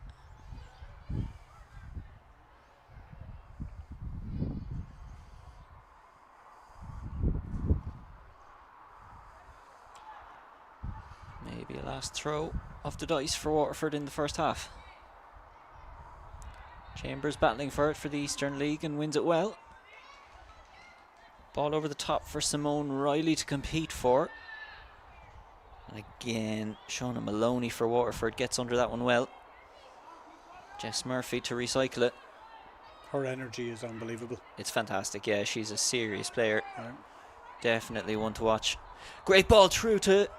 Maybe a last throw of the dice for Waterford in the first half. Chambers battling for it for the Eastern League and wins it well. Ball over the top for Simone Riley to compete for. And again, Shauna Maloney for Waterford gets under that one well. Jess Murphy to recycle it. Her energy is unbelievable. It's fantastic, yeah, she's a serious player. Yeah. Definitely one to watch. Great ball through to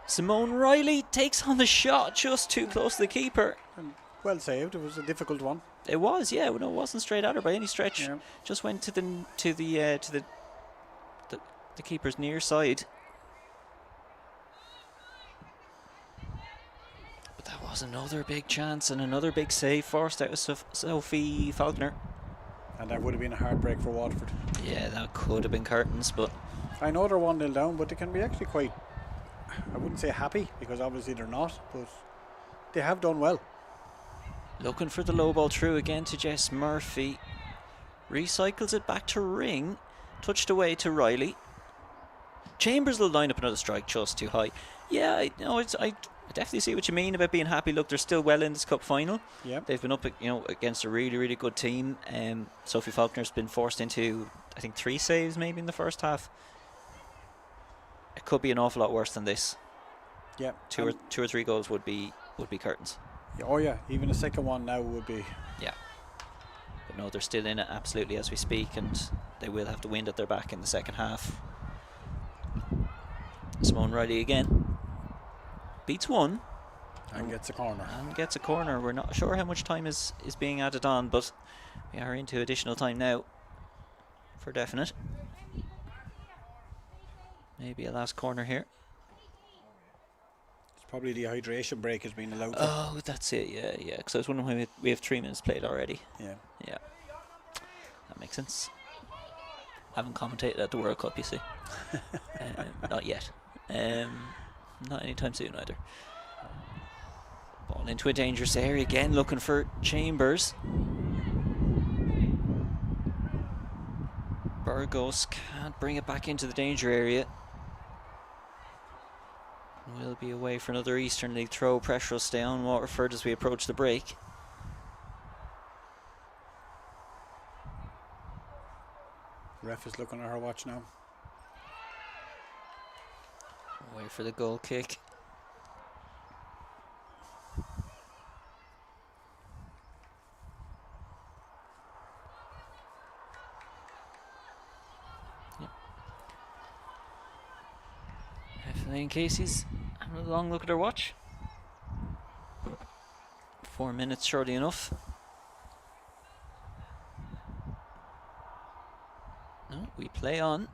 Simone Riley, takes on the shot just too close to the keeper. And well saved. It was a difficult one. It was, yeah, no, it wasn't straight at her by any stretch. Yeah. Just went to the keeper's near side. But that was another big chance and another big save forced out of Sophie Faulkner. And that would have been a heartbreak for Waterford. Yeah, that could have been curtains, but I know they're 1-0 down, but they can be actually quite, I wouldn't say happy, because obviously they're not, but they have done well. looking for the low ball through again to Jess Murphy. Recycles it back to Ring. Touched away to Riley. Chambers will line up another strike just too high. Yeah, I definitely see what you mean about being happy. Look, they're still well in this cup final. Yep. They've been up, against a really, really good team. Sophie Faulkner's been forced into, I think, 3 saves maybe in the first half. It could be an awful lot worse than this. Yeah. Two or three goals would be curtains. Yeah, oh yeah, even a second one now would be. Yeah. But no, they're still in it absolutely as we speak, and they will have the wind at their back in the second half. Simone Riley again. Beats one. And gets a corner. And gets a corner. We're not sure how much time is being added on, but we are into additional time now for definite. Maybe a last corner here. It's probably the hydration break has been allowed. Oh, that's it. Yeah. Because I was wondering why we have 3 minutes played already. Yeah. That makes sense. Haven't commentated at the World Cup, you see. Not yet. Not anytime soon either. Ball into a dangerous area again, looking for Chambers. Burgos can't bring it back into the danger area. We'll be away for another Eastern League throw. Pressure will stay on Waterford as we approach the break. Ref is looking at her watch now. Away for the goal kick. Casey's having a long look at her watch. 4 minutes, surely enough. No, we play on.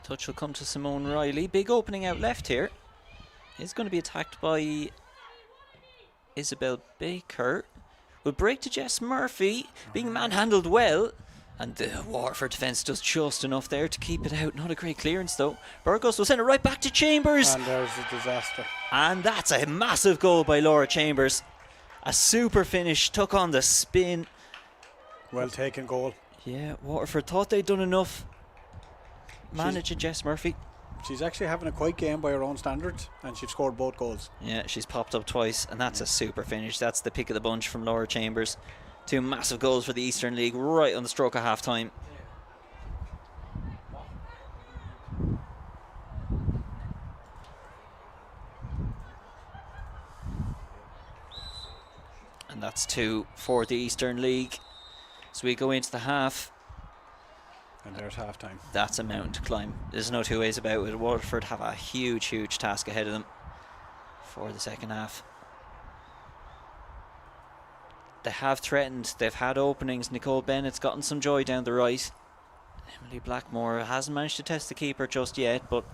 Touch will come to Simone Riley. Big opening out left here. Is going to be attacked by Isabel Baker. Will break to Jess Murphy. Being manhandled well. And the Waterford defence does just enough there to keep it out. Not a great clearance though. Burgos will send it right back to Chambers. And there's a disaster. And that's a massive goal by Laura Chambers. A super finish. Took on the spin. Well taken goal. Yeah, Waterford thought they'd done enough. Managing Jess Murphy. She's actually having a quiet game by her own standards, and she's scored both goals. Yeah, she's popped up twice, and that's a super finish. That's the pick of the bunch from Laura Chambers. 2 massive goals for the Eastern League right on the stroke of half time. And that's 2 for the Eastern League. So we go into the half. And there's half time. That's a mountain to climb. There's no two ways about it. Waterford have a huge, huge task ahead of them for the second half. They have threatened. They've had openings. Nicole Bennett's gotten some joy down the right. Emily Blackmore hasn't managed to test the keeper just yet, but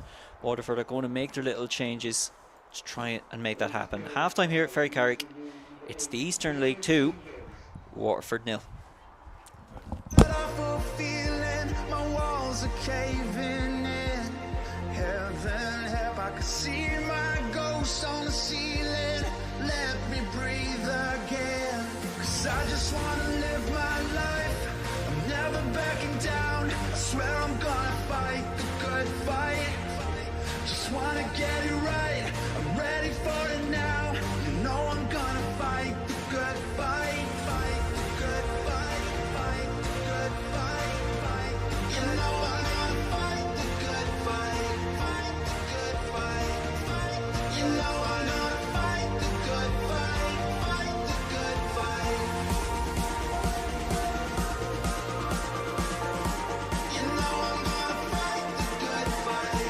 Waterford are going to make their little changes to try and make that happen. Half time here at Ferrycarrig. It's the Eastern League 2, Waterford 0. My walls are caving in. Heaven help, I can see my ghost on the ceiling. Let me breathe again. 'Cause I just wanna live my life. I'm never backing down. I swear I'm gonna fight the good fight. Just wanna get it right. I'm ready for it now. You know I'm gonna fight the good fight. Fight the good fight. Fight the good fight. Fight. You know I'm gonna fight the good fight. Fight the good fight. Fight. You know I'm gonna fight the good fight. Fight the good fight. You know I'm gonna fight the good fight.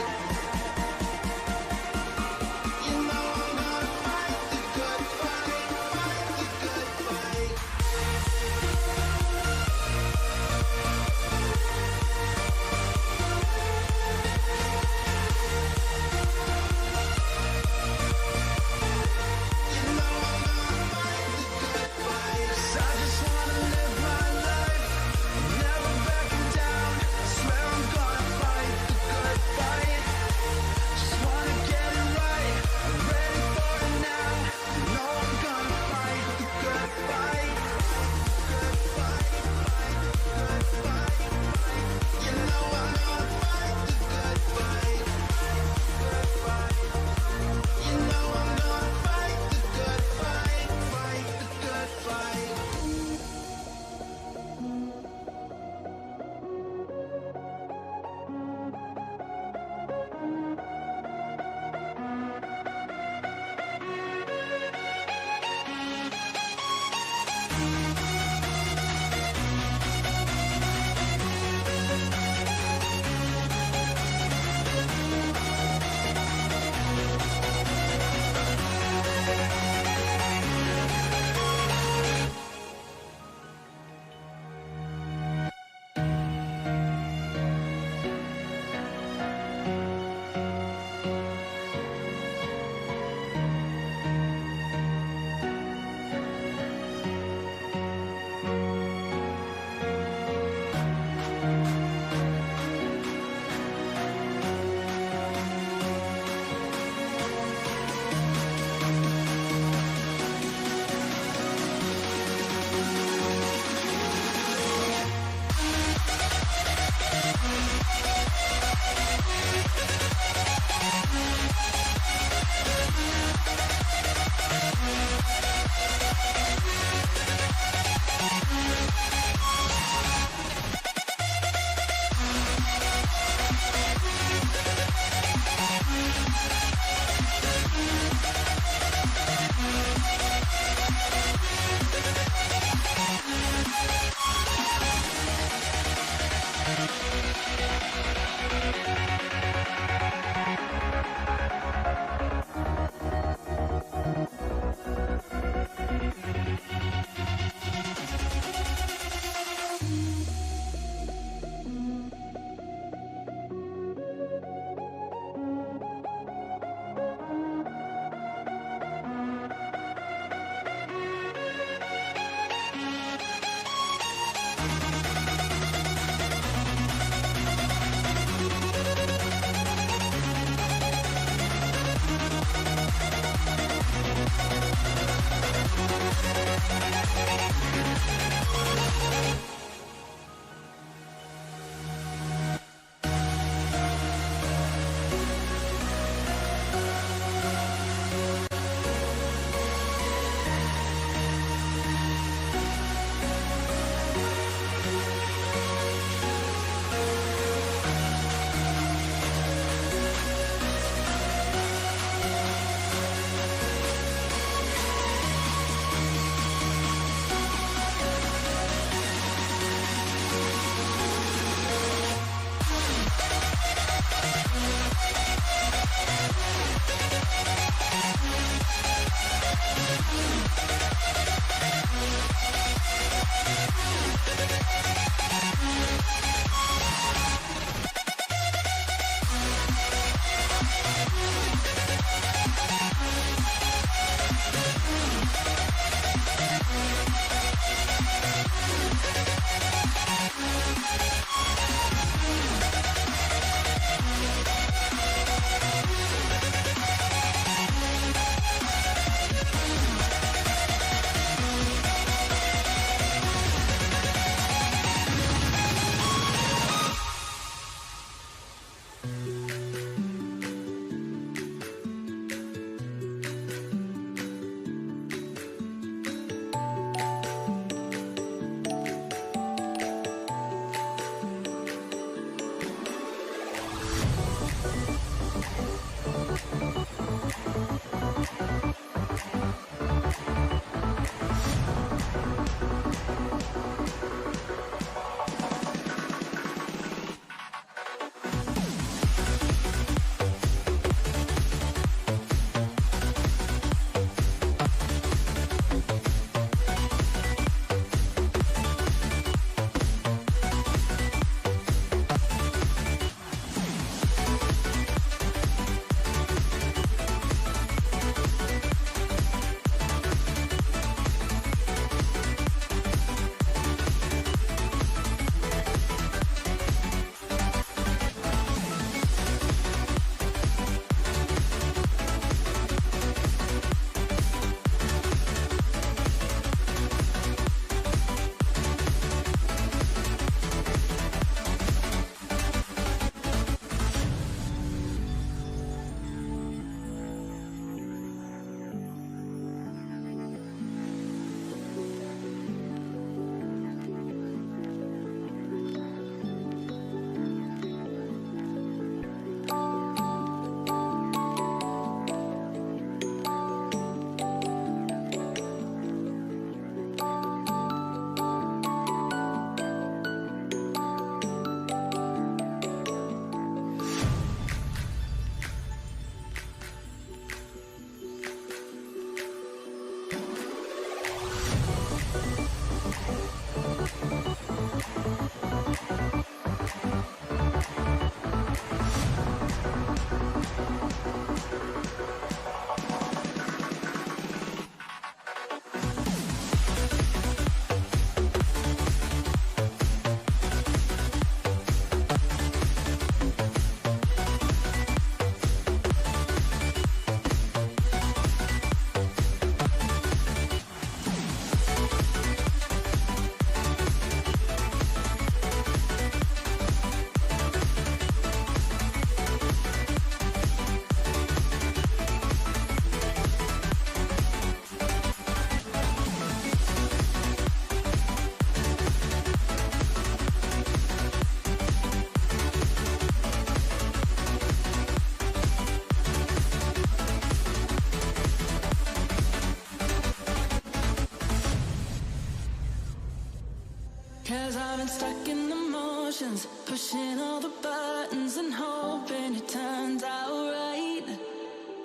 'Cause I've been stuck in the motions, pushing all the buttons and hoping it turns out right.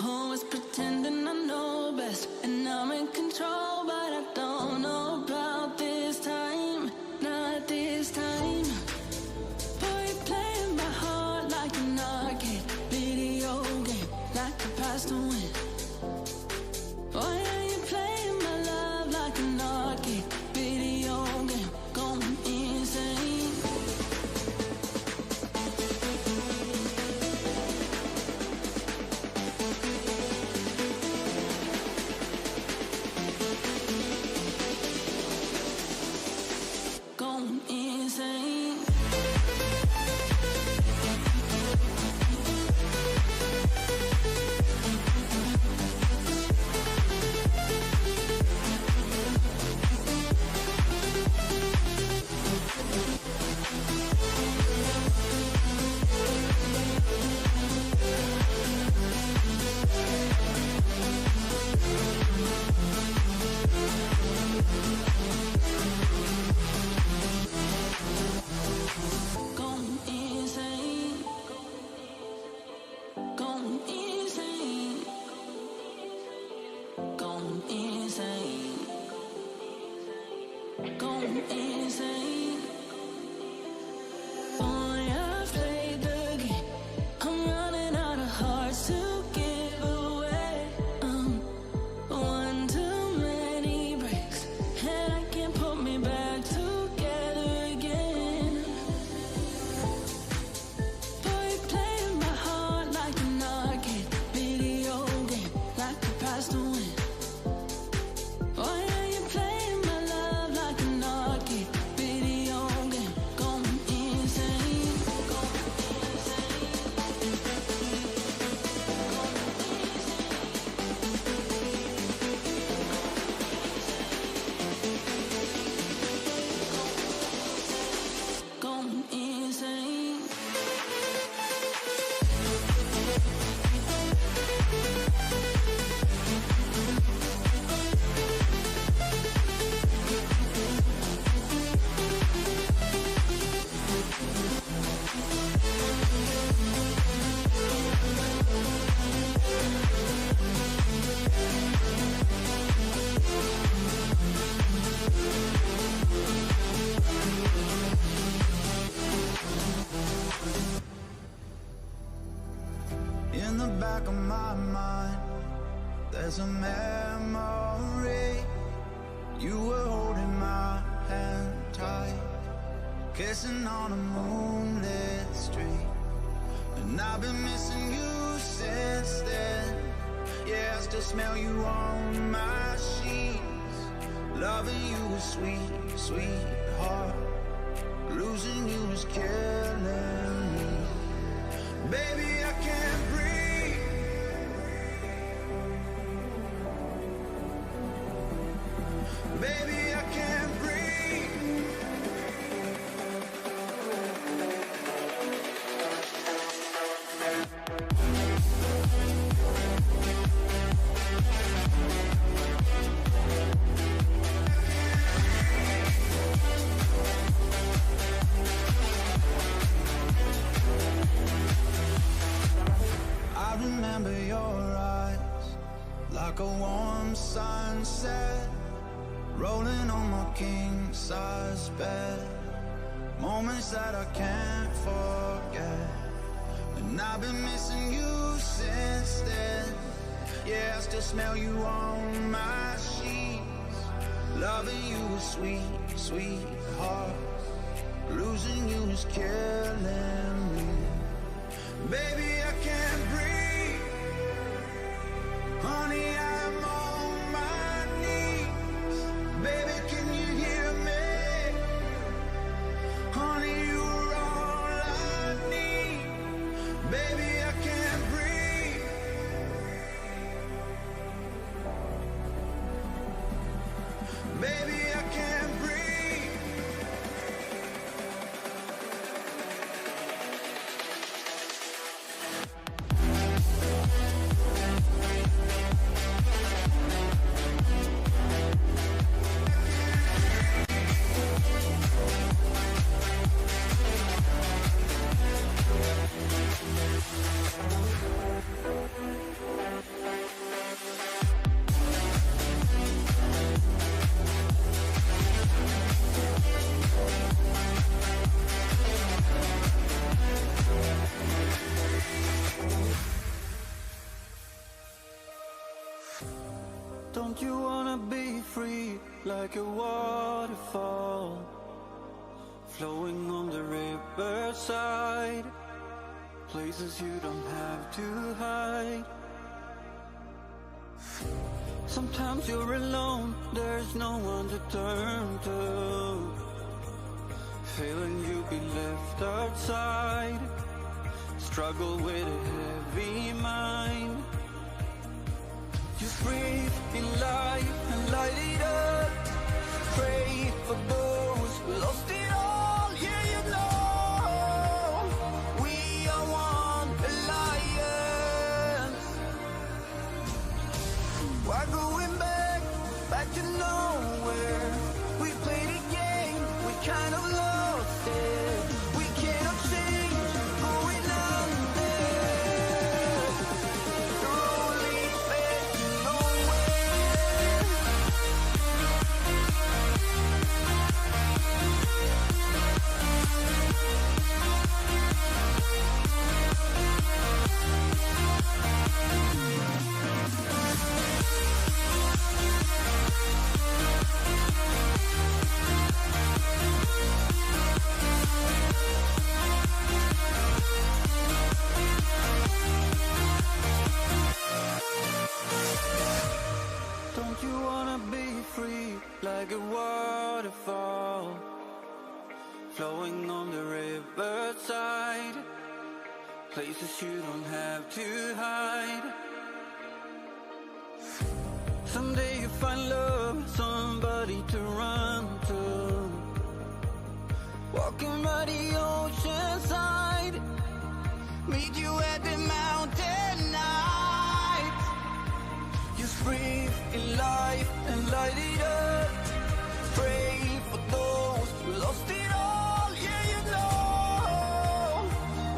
Always pretending I know best, and I'm in control, but I don't know about this time. Not this time. Boy, you're playing my heart like an arcade video game, like a past to win. Why are you playing my love like an arcade video game, going insane? Going insane. Going insane. Going insane. Going insane. Going insane. Boy, I've played the game. I'm running out of hearts to give away. One too many breaks, and I can't put me back together again. Boy, you're playing my heart like an arcade video game, like a past to win. Why are you playing my love like an arcade video game, going insane? Going insane. Going insane. In the back of my mind, there's a memory. You were holding my hand tight, kissing on a moonlit street. And I've been missing you since then. Yeah, I still smell you on my sheets. Loving you is sweet, sweetheart. Losing you is killing me. Baby, I can't breathe. Baby, I can't breathe. I remember your eyes like a warm sunset, rolling on my king-size bed. Moments that I can't forget. And I've been missing you since then. Yeah, I still smell you on my sheets. Loving you is sweet, sweetheart. Losing you is killing me. Baby, I can't breathe. Honey, I'm on my knees. Baby, can you hear me? Honey, you're all I need. Baby, I can't breathe. Baby, I can't breathe. Don't you wanna be free like a waterfall, flowing on the riverside, places you don't have to hide. Sometimes you're alone, there's no one to turn to, feeling you'll be left outside, struggle with a heavy mind. Just breathe in life and light it up, pray for those who lost it all. Yeah, you know we are one alliance. Why going back to nowhere? We played a game, we kind of lost it. We cannot change, going under. The road leads back to nowhere. Don't you wanna be free like a waterfall, flowing on the riverside, places you don't have to hide. Someday you find love, somebody to run to, walking by the ocean side, meet you at the mountain night. Just breathe in life and light it up, pray for those who lost it all. Yeah, you know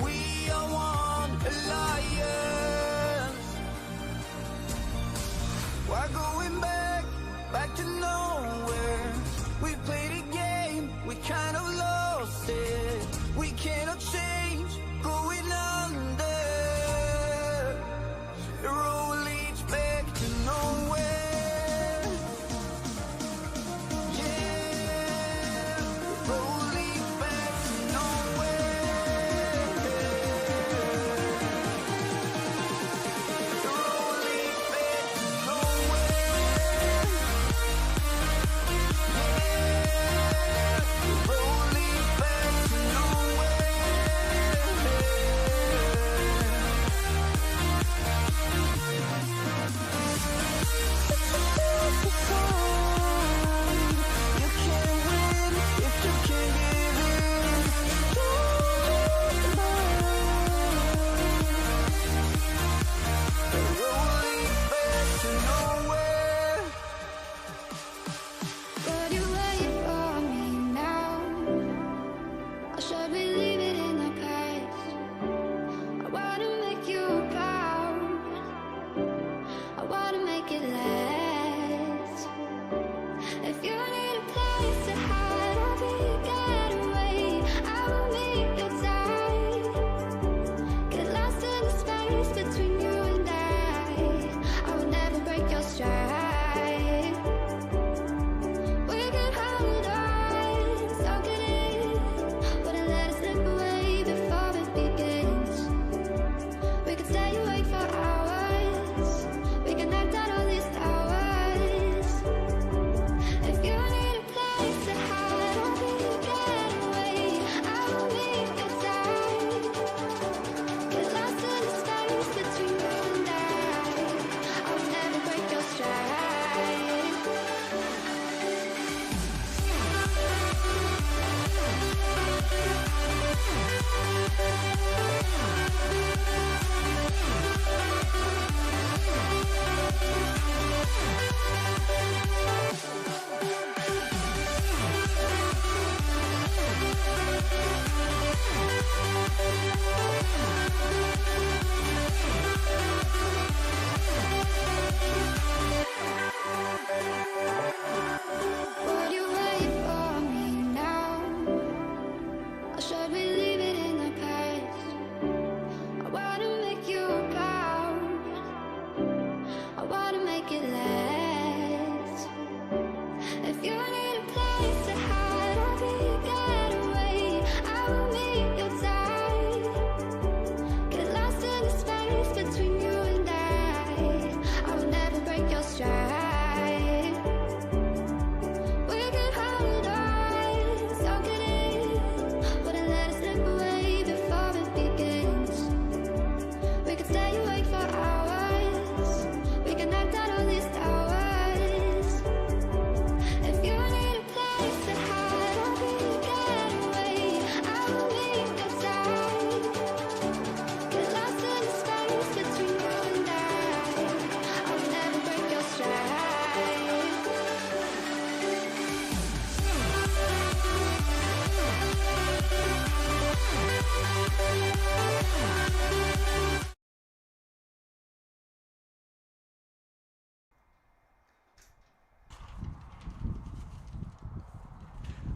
we are one alliance. Why going back to nowhere? We played a game, we kind of lost it. We cannot change, going under. The road leads back to nowhere. Yeah.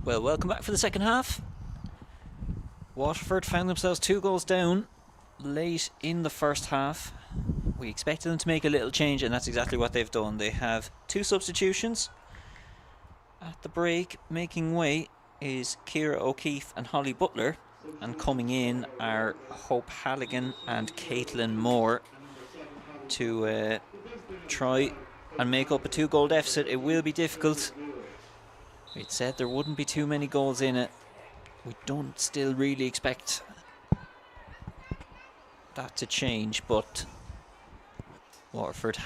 Well, welcome back for the second half. Waterford found themselves 2 goals down late in the first half. We expected them to make a little change, and that's exactly what they've done. They have 2 substitutions at the break. Making way is Ciara O'Keefe and Holly Butler, and coming in are Hope Halligan and Caitlin Moore to try and make up a 2-goal deficit. It will be difficult. We'd said there wouldn't be too many goals in it. We don't still really expect that to change, but Waterford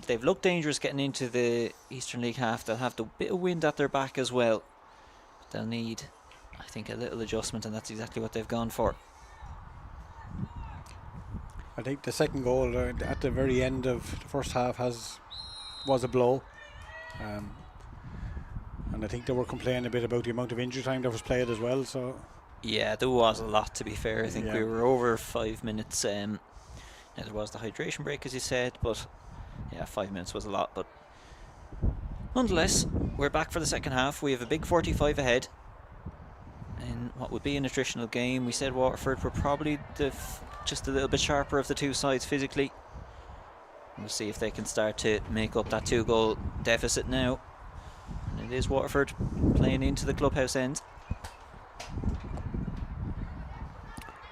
they've looked dangerous getting into the Eastern League half. They'll have the bit of wind at their back as well. But they'll need, I think, a little adjustment, and that's exactly what they've gone for. I think the second goal at the very end of the first half was a blow. And I think they were complaining a bit about the amount of injury time that was played as well. So yeah, there was a lot, to be fair. I think Yeah. we were over 5 minutes. Now there was the hydration break, as you said, but yeah, 5 minutes was a lot. But nonetheless, we're back for the second half. We have a big 45 ahead in what would be an attritional game. We said Waterford were probably just a little bit sharper of the 2 sides physically. We'll see if they can start to make up that 2-goal deficit now. And it is Waterford playing into the clubhouse end.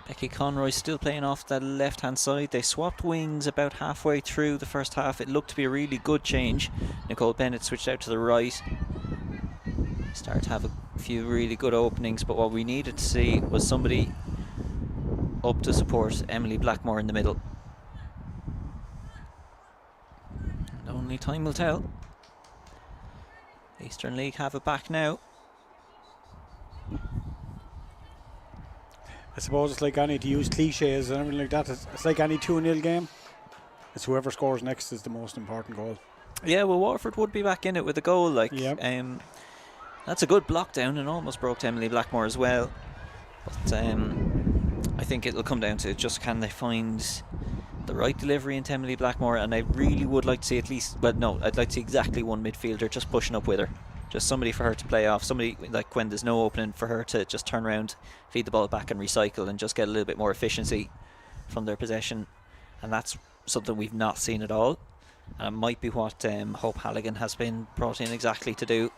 Becky Conroy still playing off the left hand side. They swapped wings about halfway through the first half. It looked to be a really good change. Nicole Bennett switched out to the right. Started to have a few really good openings, but what we needed to see was somebody up to support Emily Blackmore in the middle. And only time will tell. Eastern League have it back now. I suppose it's like any, to use cliches and everything like that, it's like any 2-0 game. It's whoever scores next is the most important goal. Yeah, well, Waterford would be back in it with a goal. Yep. That's a good block down and almost broke to Emily Blackmore as well. But I think it'll come down to just, can they find the right delivery into Emily Blackmore? And I really would like to see at least, well, no, I'd like to see exactly one midfielder just pushing up with her. Just somebody for her to play off. Somebody, like when there's no opening, for her to just turn around, feed the ball back and recycle, and just get a little bit more efficiency from their possession. And that's something we've not seen at all. And it might be what Hope Halligan has been brought in exactly to do.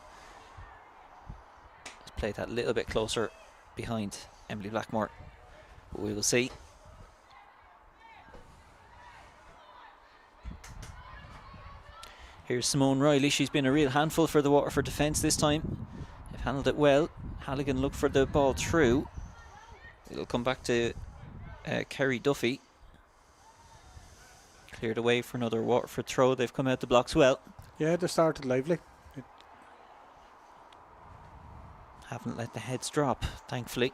Let's play that a little bit closer behind Emily Blackmore. But we will see. Here's Simone Riley. She's been a real handful for the Waterford defence this time. They've handled it well. Halligan looked for the ball through. It'll come back to Kerry Duffy. Cleared away for another Waterford throw. They've come out the blocks well. Yeah, they started lively. Haven't let the heads drop, thankfully.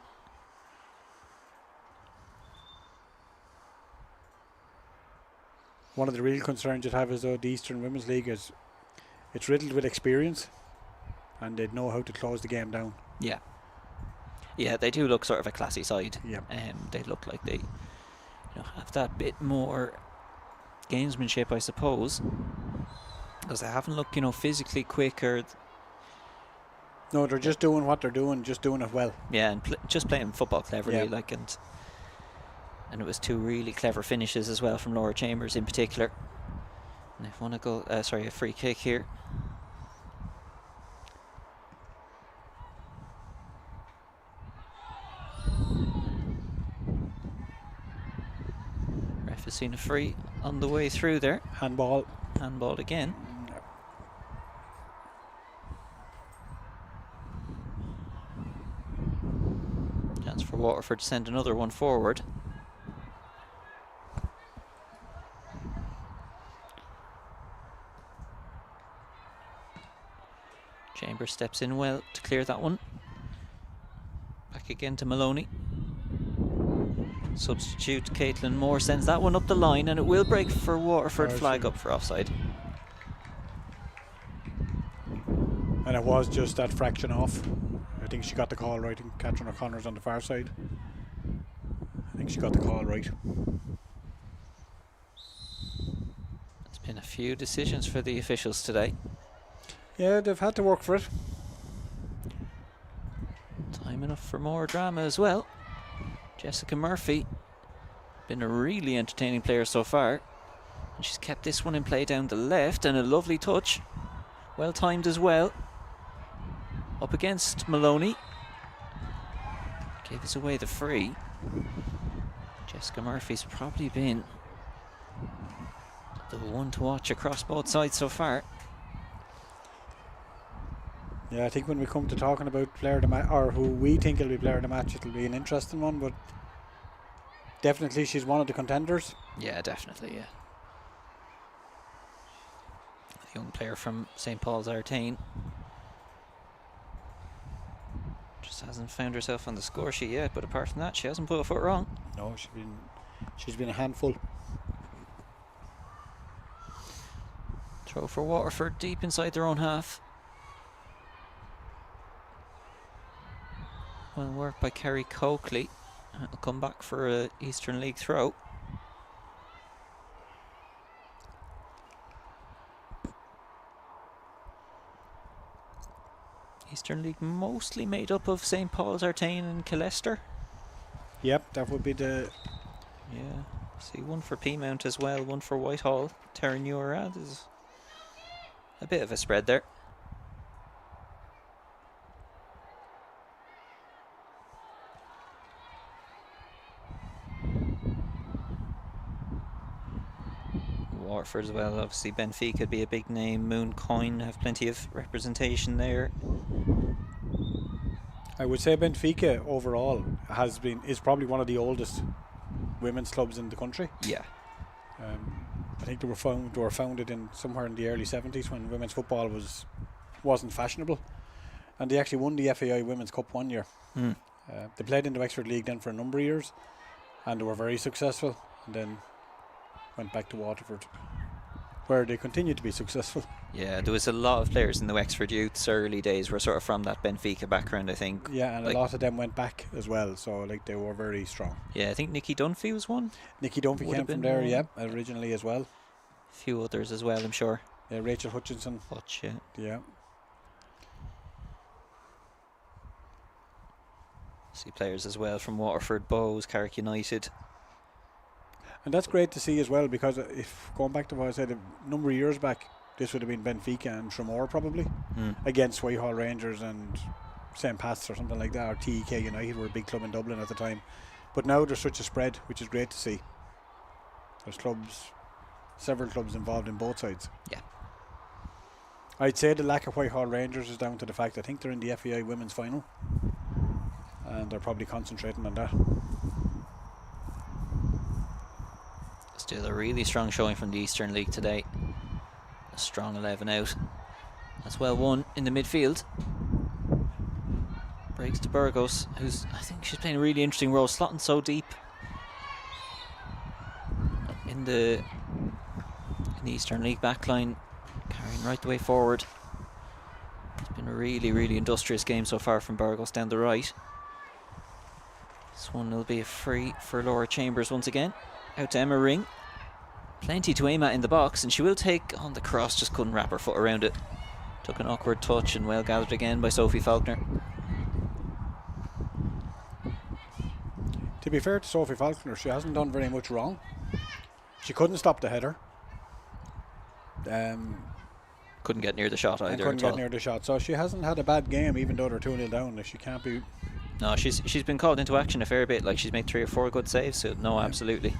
One of the real concerns you'd have is the Eastern Women's League is it's riddled with experience, and they'd know how to close the game down. Yeah. Yeah, they do look sort of a classy side. Yeah. They look like they have that bit more gamesmanship, I suppose, because they haven't looked physically quick or... No, they're just doing what they're doing, just doing it well. Yeah, and just playing football cleverly, Yeah. and it was 2 really clever finishes as well from Laura Chambers in particular. And if one go, a free kick here. Ref has seen a free on the way through there. Handball. Handball again. Chance for Waterford to send another one forward. Chambers steps in well to clear that one. Back again to Maloney. Substitute Caitlin Moore sends that one up the line, and it will break for Waterford. Flag up for offside. And it was just that fraction off. I think she got the call right, and Catherine O'Connor's on the far side. I think she got the call right. There's been a few decisions for the officials today. Yeah, they've had to work for it. for more drama as well. Jessica Murphy, been a really entertaining player so far. And she's kept this one in play down the left, and a lovely touch. Well timed as well. Up against Maloney. Gave us away the free. Jessica Murphy's probably been the one to watch across both sides so far. Yeah, I think when we come to talking about player of the match, or who we think will be player of the match, it'll be an interesting one, but definitely she's one of the contenders. Yeah, definitely, yeah. A young player from St. Paul's Artane. Just hasn't found herself on the score sheet yet, but apart from that, she hasn't put a foot wrong. No, she's been a handful. Throw for Waterford, deep inside their own half. Well work by Kerry Coakley. It'll come back for a Eastern League throw. Eastern League mostly made up of St. Paul's Artane and Killester. Yep, that would be the... Yeah, see one for Peamount as well, one for Whitehall. Terranura, there's a bit of a spread there. Waterford as well, obviously Benfica would be a big name. Mooncoin have plenty of representation there. I would say Benfica overall is probably one of the oldest women's clubs in the country. Yeah. I think they were founded in somewhere in the early 70s when women's football wasn't fashionable, and they actually won the FAI Women's Cup one year. They played in the Wexford League then for a number of years, and they were very successful, and then went back to Waterford, where they continued to be successful. Yeah, there was a lot of players in the Wexford youth's early days were sort of from that Benfica background, I think. Yeah, and a lot of them went back as well, so like they were very strong. Yeah, I think Nikki Dunphy was one. Nikki Dunphy came from there, yeah, originally as well. A few others as well, I'm sure. Yeah, Rachel Hutchinson. Hutch, yeah. Yeah. See players as well from Waterford, Bows, Carrick United. And that's great to see as well, because if going back to what I said a number of years back, this would have been Benfica and Tramore probably against Whitehall Rangers and St. Pat's or something like that, or TEK United were a big club in Dublin at the time. But now there's such a spread, which is great to see. There's several clubs involved in both sides. Yeah. I'd say the lack of Whitehall Rangers is down to the fact I think they're in the FAI Women's Final, and they're probably concentrating on that. Still a really strong showing from the Eastern League today. A strong 11 out. That's well won in the midfield. Breaks to Burgos, I think she's playing a really interesting role, slotting so deep in the Eastern League backline, carrying right the way forward. It's been a really, really industrious game so far from Burgos down the right. This one will be a free for Laura Chambers once again. Out to Emma Ring. Plenty to aim at in the box, and she will take on the cross, just couldn't wrap her foot around it. Took an awkward touch and well gathered again by Sophie Faulkner. To be fair to Sophie Faulkner, she hasn't done very much wrong. She couldn't stop the header. Couldn't get near the shot either. Couldn't get near the shot, so she hasn't had a bad game, even though they're 2-0 down. She can't be. No, she's been called into action a fair bit. Like, she's made 3 or 4 good saves. So no, absolutely.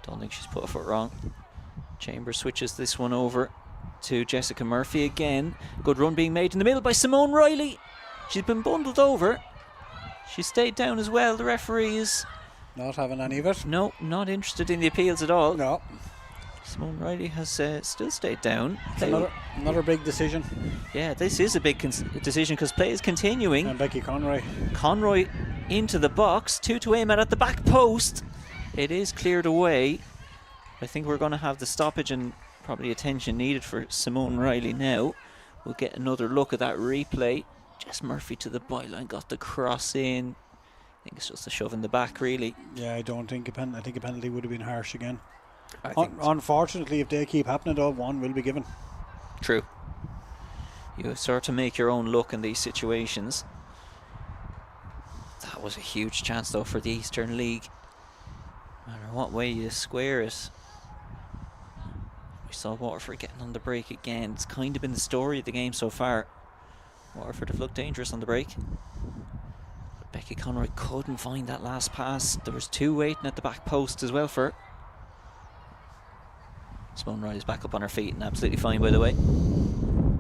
Don't think she's put a foot wrong. Chambers switches this one over to Jessica Murphy again. Good run being made in the middle by Simone Riley. She's been bundled over. She stayed down as well. The referee is not having any of it. No, not interested in the appeals at all. No. Simone Riley has still stayed down. Another big decision. Yeah, this is a big decision because play is continuing. And Becky Conroy. Conroy into the box. 2 to aim at the back post. It is cleared away. I think we're going to have the stoppage and probably attention needed for Simone Riley now. We'll get another look at that replay. Jess Murphy to the byline, got the cross in. I think it's just a shove in the back, really. Yeah, I don't think a penalty. I think a penalty would have been harsh again. Unfortunately, if they keep happening, though, one will be given. True. You sort of make your own luck in these situations. That was a huge chance though for the Eastern League. No matter what way you square it. We saw Waterford getting on the break again. It's kind of been the story of the game so far. Waterford have looked dangerous on the break. But Becky Conroy couldn't find that last pass. There was two waiting at the back post as well for her. Simone Riley's back up on her feet and absolutely fine, by the way.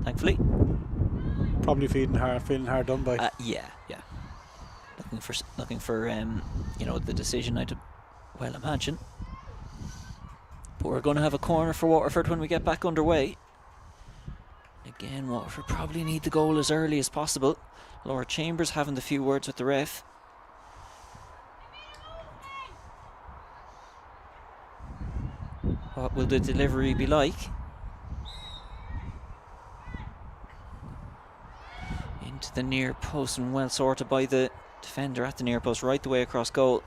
Thankfully. Probably feeling hard done by. Yeah. Looking for you know, the decision, I'd well imagine. But we're going to have a corner for Waterford when we get back underway. Again, Waterford probably need the goal as early as possible. Laura Chambers having the few words with the ref. What will the delivery be like? Into the near post and well sorted by the defender at the near post right the way across goal.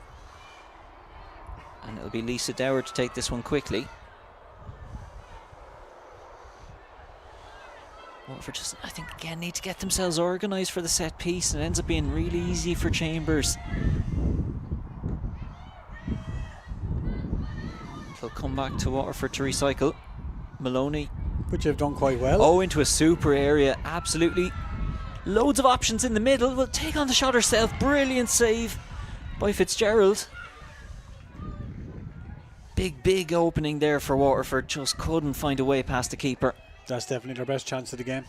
And it'll be Lisa Dower to take this one quickly. Waterford just, I think, again, need to get themselves organised for the set piece, and it ends up being really easy for Chambers. They'll come back to Waterford to recycle. Maloney. Which have done quite well. Oh, into a super area, absolutely. Loads of options in the middle. Will take on the shot herself. Brilliant save by Fitzgerald. Big opening there for Waterford. Just couldn't find a way past the keeper. That's definitely their best chance of the game.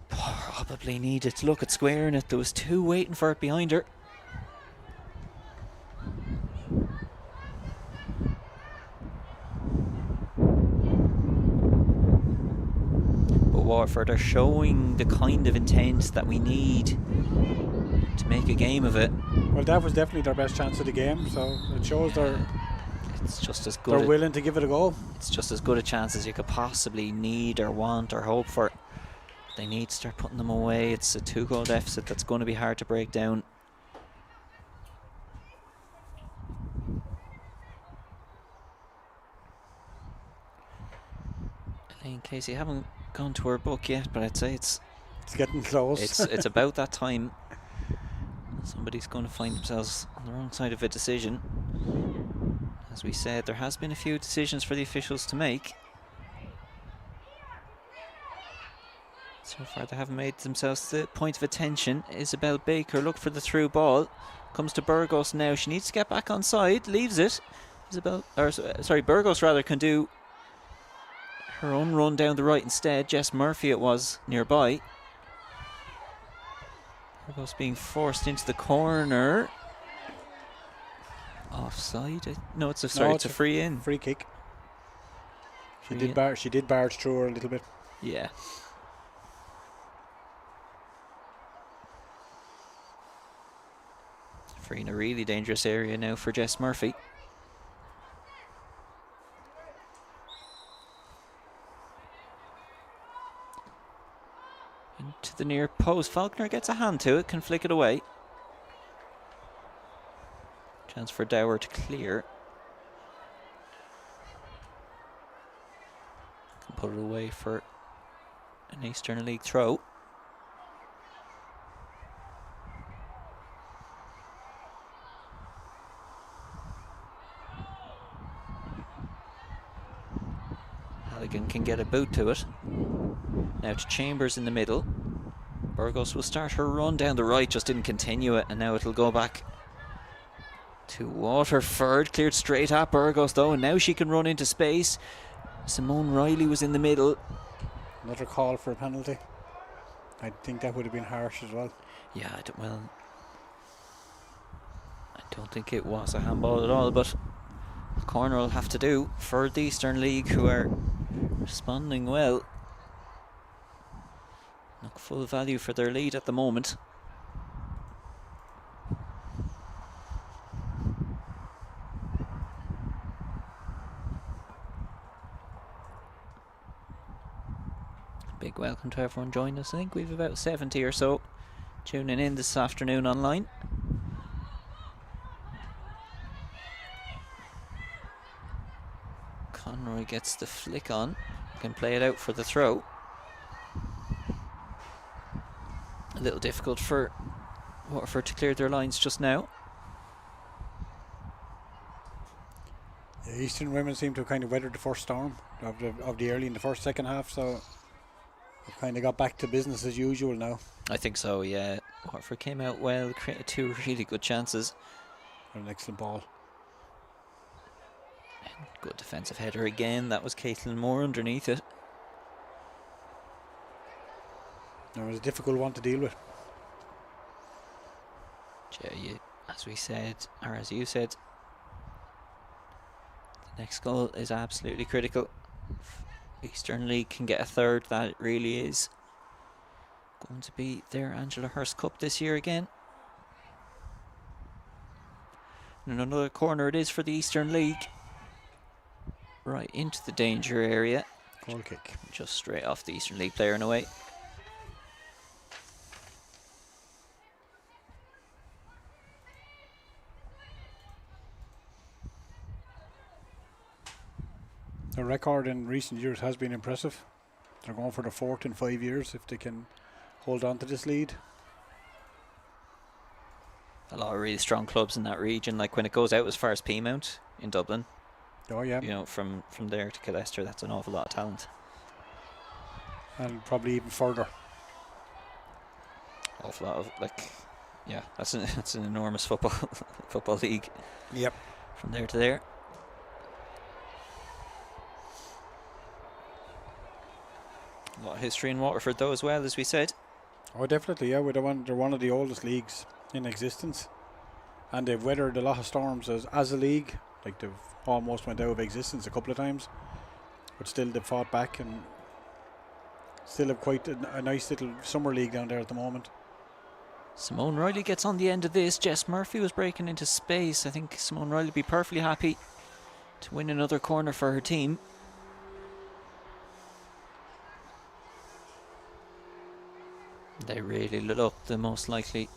Probably needed to look at squaring it. There was two waiting for it behind her. But Waterford are showing the kind of intent that we need to make a game of it. Well, that was definitely their best chance of the game, so it shows it's just as good. They're willing to give it a go. It's just as good a chance as you could possibly need or want or hope for. They need to start putting them away. It's a 2-goal deficit that's going to be hard to break down. Elaine Casey, haven't gone to her book yet, but I'd say it's getting close. It's about that time. Somebody's going to find themselves on the wrong side of a decision. As we said, there has been a few decisions for the officials to make. So far they haven't made themselves the point of attention. Isabel Baker looked for the through ball. Comes to Burgos now. She needs to get back on side. Leaves it. Burgos rather can do her own run down the right instead. Jess Murphy it was nearby. Burgos being forced into the corner. Offside? No, it's a free in. Free kick. She did barge through her a little bit. Yeah. Free in a really dangerous area now for Jess Murphy. Into the near post. Faulkner gets a hand to it, can flick it away. Chance for Dower to clear. Can put it away for an Eastern League throw. Halligan can get a boot to it. Now to Chambers in the middle. Burgos will start her run down the right, just didn't continue it, and now it'll go back to Waterford. Cleared straight at Burgos though, and now she can run into space. Simone Riley was in the middle. Another call for a penalty. I think that would have been harsh as well. Yeah, I don't think it was a handball at all, but the corner will have to do for the Eastern League, who are responding well. Look, full value for their lead at the moment. Big welcome to everyone joining us. I think we've about 70 or so tuning in this afternoon online. Conroy gets the flick on, can play it out for the throw. A little difficult for Waterford to clear their lines just now. The Eastern women seem to have kind of weathered the first storm of the early in the second half, so they've kind of got back to business as usual now. I think so, yeah. Waterford came out well, created 2 really good chances. An excellent ball. Good defensive header again. That was Caitlin Moore underneath it. It was a difficult one to deal with. Yeah, as we said, or as you said, the next goal is absolutely critical. If Eastern League can get a third, that really is going to be their Angela Hearst Cup this year again. And another corner it is for the Eastern League. Right into the danger area. Goal kick. Just straight off the Eastern League player and away. The record in recent years has been impressive. They're going for the 4th in 5 years if they can hold on to this lead. A lot of really strong clubs in that region. Like when it goes out as far as Peamount in Dublin. Oh yeah. You know, from there to Killester, that's an awful lot of talent. And probably even further. Awful lot of, like, yeah, that's an enormous football league. Yep. From there to there. A lot of history in Waterford though as well, as we said. Oh definitely, yeah. They're one of the oldest leagues in existence. And they've weathered a lot of storms as a league. Like they've almost went out of existence a couple of times. But still they've fought back and still have quite a nice little summer league down there at the moment. Simone Riley gets on the end of this. Jess Murphy was breaking into space. I think Simone Riley would be perfectly happy to win another corner for her team. They really look the most likely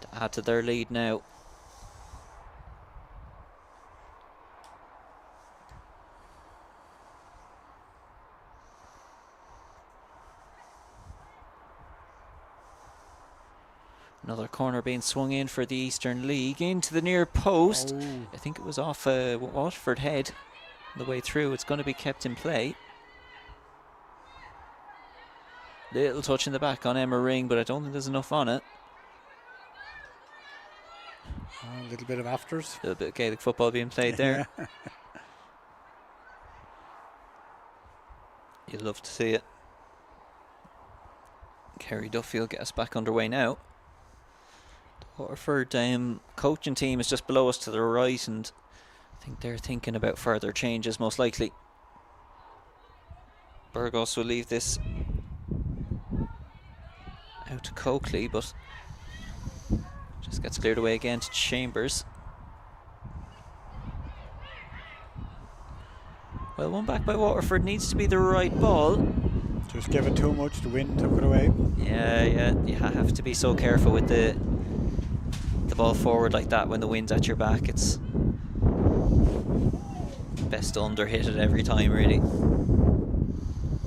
to add to their lead now. Another corner being swung in for the Eastern League into the near post. Oh. I think it was off a Waterford head on the way through. It's going to be kept in play. Little touch in the back on Emma Ring, but I don't think there's enough on it. A little bit of afters. A little bit of Gaelic football being played there. You'd love to see it. Kerry Duffy will get us back underway now. The Waterford coaching team is just below us to the right, and I think they're thinking about further changes most likely. Burgos will leave this out to Coakley, but just gets cleared away again to Chambers. Well, one back by Waterford needs to be the right ball. Just give it too much, the wind took it away. Yeah, you have to be so careful with the ball forward like that when the wind's at your back. It's best to under hit it every time, really.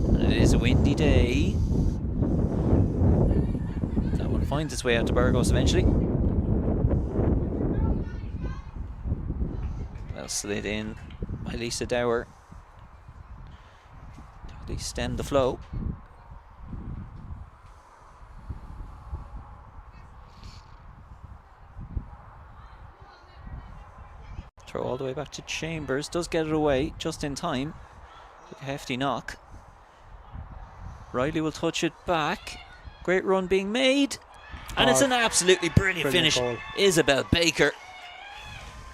And it is a windy day. That one finds its way out to Burgos eventually. Well slid in by Lisa Dower to at least stem the flow. Throw all the way back to Chambers. Does get it away just in time. Took a hefty knock. Riley will touch it back. Great run being made. And it's an absolutely brilliant finish. Goal. Isabel Baker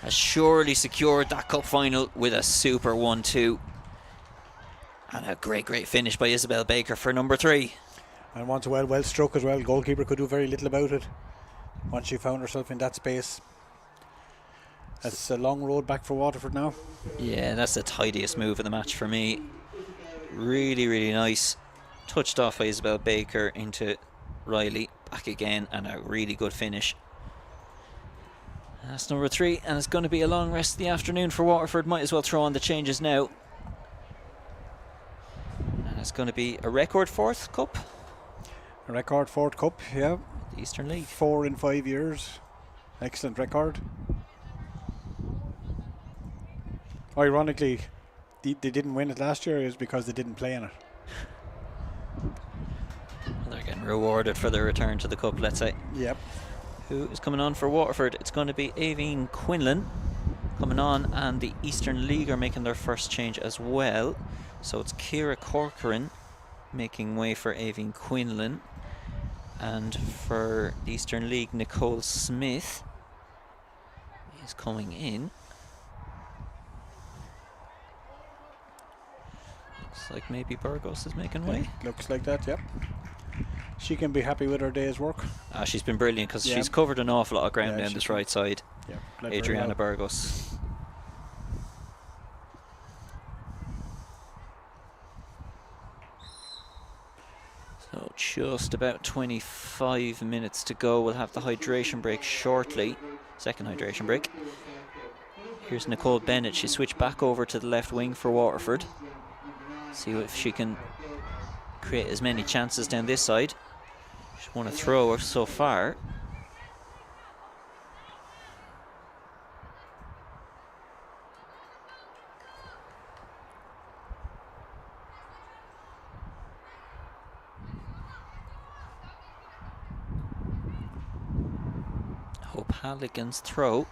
has surely secured that cup final with a super 1-2. And a great finish by Isabel Baker for number 3. And once well struck as well. Goalkeeper could do very little about it once she found herself in that space. That's a long road back for Waterford now. Yeah, that's the tidiest move of the match for me. Really nice. Touched off by Isabel Baker into Riley. Back again, and a really good finish. That's number 3, and it's going to be a long rest of the afternoon for Waterford. Might as well throw on the changes now. And it's going to be a record 4th cup. A record 4th cup, yeah. the Eastern League. 4 in 5 years. Excellent record. Ironically, they didn't win it last year is because they didn't play in it. They're getting rewarded for their return to the cup, let's say. Yep. Who is coming on for Waterford? It's going to be Aveen Quinlan coming on, and the Eastern League are making their first change as well. So it's Ciara Corcoran making way for Aveen Quinlan, and for the Eastern League, Nicole Smith is coming in. Looks like maybe Burgos is making way. Looks like that, yep. She can be happy with her day's work. She's been brilliant because she's covered an awful lot of ground down this right side. Yeah, Adriana Burgos. So just about 25 minutes to go. We'll have the hydration break shortly. Second hydration break. Here's Nicole Bennett. She switched back over to the left wing for Waterford. See if she can create as many chances down this side. She's won a throw so far. Hope Halligan's throw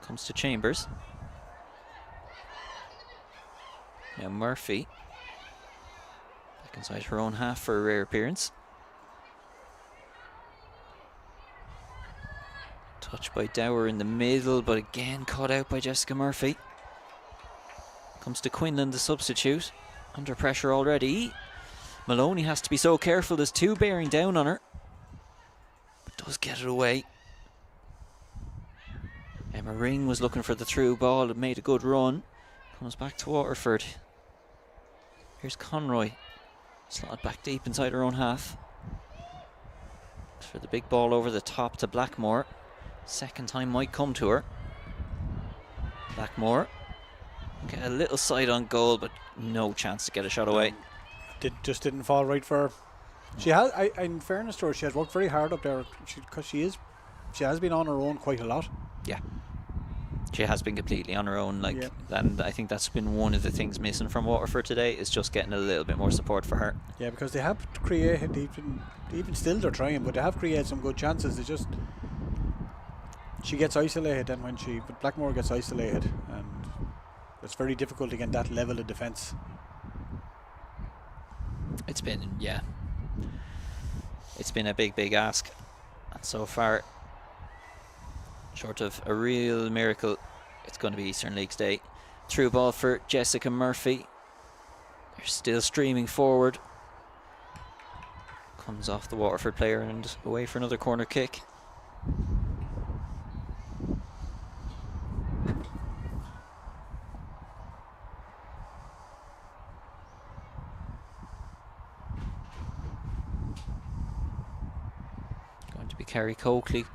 comes to Chambers. Now Murphy back inside her own half for a rare appearance. Touch by Dower in the middle, but again caught out by Jessica Murphy. Comes to Quinlan, the substitute. Under pressure already. Maloney has to be so careful. There's two bearing down on her. But does get it away. Emma Ring was looking for the through ball. It made a good run. Comes back to Waterford. Here's Conroy. Slotted back deep inside her own half. Looks for the big ball over the top to Blackmore. Second time might come to her. Blackmore. Get a little side on goal, but no chance to get a shot away. Just didn't fall right for her. She has, in fairness to her, she has worked very hard up there because she has been on her own quite a lot. Yeah. She has been completely on her own, and I think that's been one of the things missing from Waterford today, is just getting a little bit more support for her. Yeah, because they have created, even still they're trying, but they have created some good chances. She gets isolated, and but Blackmore gets isolated, and it's very difficult to get that level of defence. It's been a big ask, and so far, short of a real miracle, it's going to be Eastern Leagues Day. Through ball for Jessica Murphy. They're still streaming forward. Comes off the Waterford player and away for another corner kick. Going to be Kerry Coakley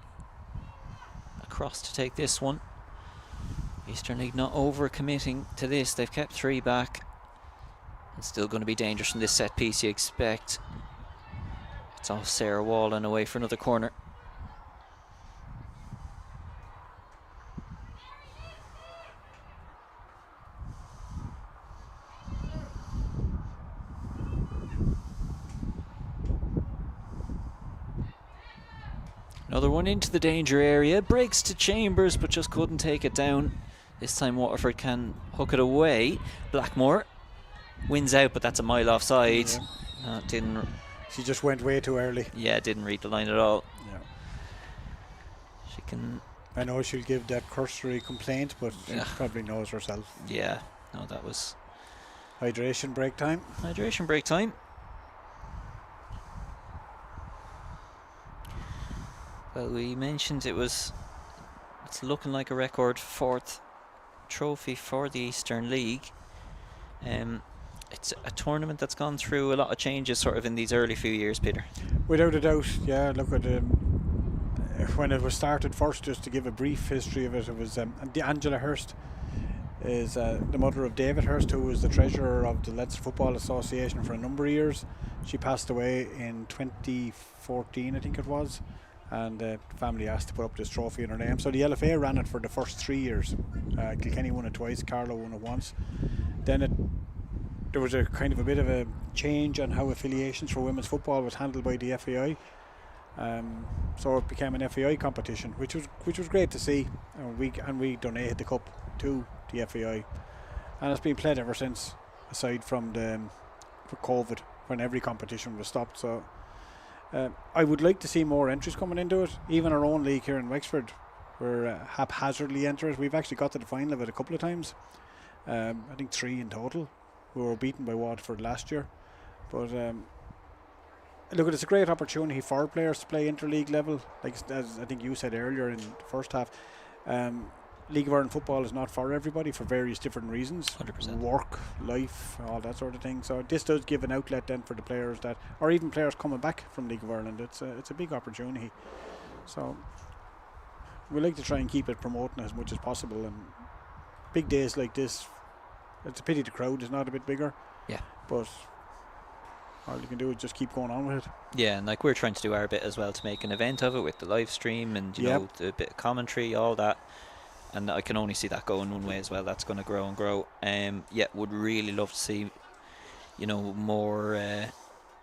across to take this one. Eastern League not over committing to this. They've kept three back. It's still going to be dangerous from this set piece, you expect. It's off Sarah Wall and away for another corner. Another one into the danger area. Breaks to Chambers, but just couldn't take it down. This time Waterford can hook it away. Blackmore wins out, but that's a mile offside. Yeah. She just went way too early. Yeah, didn't read the line at all. Yeah. She can. I know she'll give that cursory complaint, but she probably knows herself. Yeah. No, that was hydration break time. Hydration break time. Well, we mentioned it's looking like a record fourth trophy for the Eastern League. It's a tournament that's gone through a lot of changes sort of in these early few years, Peter. Without a doubt, yeah. Look at when it was started first, just to give a brief history of it, it was Angela Hearst is the mother of David Hearst, who was the treasurer of the Leinster Football Association for a number of years. She passed away in 2014, I think it was, and the family asked to put up this trophy in her name. So the LFA ran it for the first 3 years. Kilkenny won it twice, Carlow won it once. Then there was a kind of a bit of a change on how affiliations for women's football was handled by the FAI. So it became an FAI competition, which was great to see. We donated the cup to the FAI, and it's been played ever since, aside from for COVID, when every competition was stopped. So I would like to see more entries coming into it. Even our own league here in Wexford, we're haphazardly enters. We've actually got to the final of it a couple of times. I think 3 in total. We were beaten by Waterford last year, but look, it's a great opportunity for players to play interleague level. Like as I think you said earlier in the first half, League of Ireland football is not for everybody for various different reasons. 100%. Work, life, all that sort of thing. So this does give an outlet then for the players that, or even players coming back from League of Ireland. It's a big opportunity. So we like to try and keep it promoting as much as possible. And big days like this, it's a pity the crowd is not a bit bigger. Yeah. But all you can do is just keep going on with it. Yeah, and like we're trying to do our bit as well to make an event of it with the live stream and you know the bit of commentary, all that. And I can only see that going one way as well. That's going to grow and grow. Yeah, would really love to see, you know, more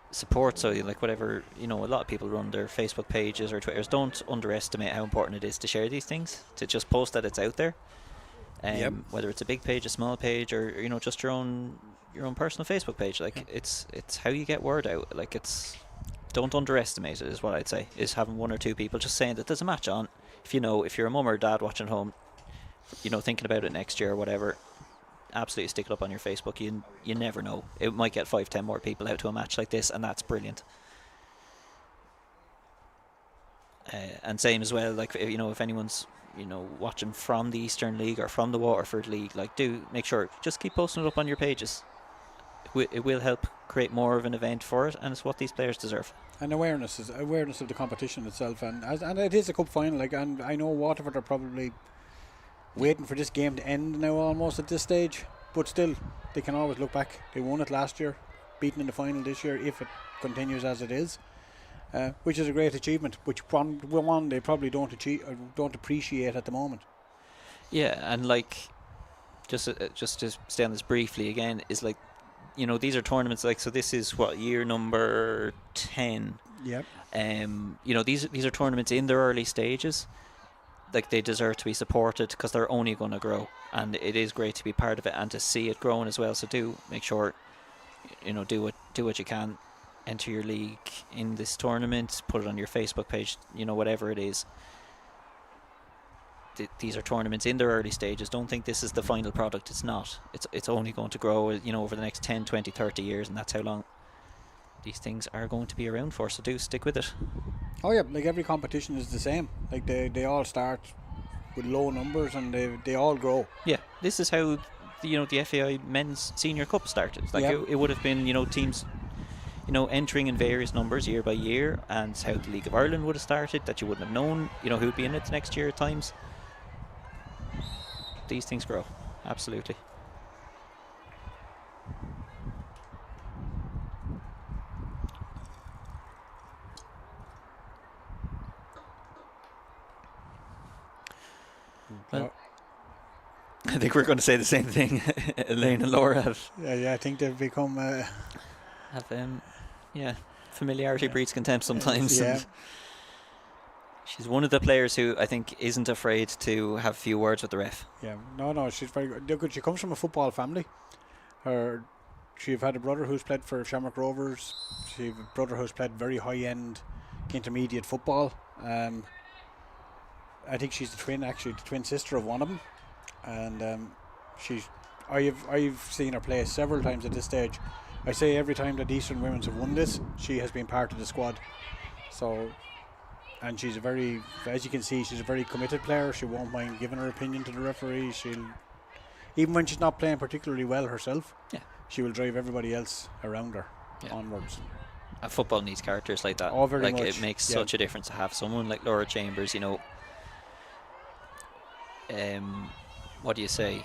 support. So like whatever, you know, a lot of people run their Facebook pages or Twitters. Don't underestimate how important it is to share these things, to just post that it's out there. Whether it's a big page, a small page, or you know, just your own personal Facebook page. Like it's how you get word out. Like don't underestimate it is what I'd say, is having 1 or 2 people just saying that there's a match on. If you're a mum or dad watching at home, you know, thinking about it next year or whatever, absolutely stick it up on your Facebook. You never know, it might get 5-10 more people out to a match like this, and that's brilliant. And same as well, like you know, if anyone's watching from the Eastern League or from the Waterford League, like do make sure just keep posting it up on your pages. It will help create more of an event for it, and it's what these players deserve. And awareness of the competition itself, and it is a cup final. Like, and I know Waterford are probably waiting for this game to end now almost at this stage, but still they can always look back. They won it last year, beaten in the final this year if it continues as it is, which is a great achievement, which one they probably don't appreciate at the moment. Yeah, and like just to stay on this briefly again, is like, you know, these are tournaments, like, so this is what, year number 10. Yep. You know, these are tournaments in their early stages. Like, they deserve to be supported because they're only going to grow, and it is great to be part of it and to see it growing as well. So do make sure, you know, do what you can, enter your league in this tournament, put it on your Facebook page, you know, whatever it is. These are tournaments in their early stages. Don't think this is the final product. It's not. It's only going to grow, you know, over the next 10, 20, 30 years, and that's how long these things are going to be around for. So do stick with it. Oh yeah, like every competition is the same. Like they all start with low numbers and they all grow. Yeah, this is how the FAI Men's Senior Cup started. Like it would have been, you know, teams, you know, entering in various numbers year by year, and how the League of Ireland would have started, that you wouldn't have known, you know, who'd be in it next year at times. These things grow, absolutely. Well, I think we're going to say the same thing. Elaine and Laura have. Yeah, I think they've become. Familiarity breeds contempt sometimes. Yeah. She's one of the players who I think isn't afraid to have a few words with the ref. Yeah, no, she's very good. She comes from a football family. She's had a brother who's played for Shamrock Rovers. She's a brother who's played very high-end intermediate football. I think she's the twin sister of one of them. And I've seen her play several times at this stage. I say every time that Eastern Women's have won this, she has been part of the squad. So. And she's as you can see, she's a very committed player. She won't mind giving her opinion to the referee. Even when she's not playing particularly well herself, she will drive everybody else around her onwards. Football needs characters like that. Very much. It makes such a difference to have someone like Laura Chambers, you know, what do you say?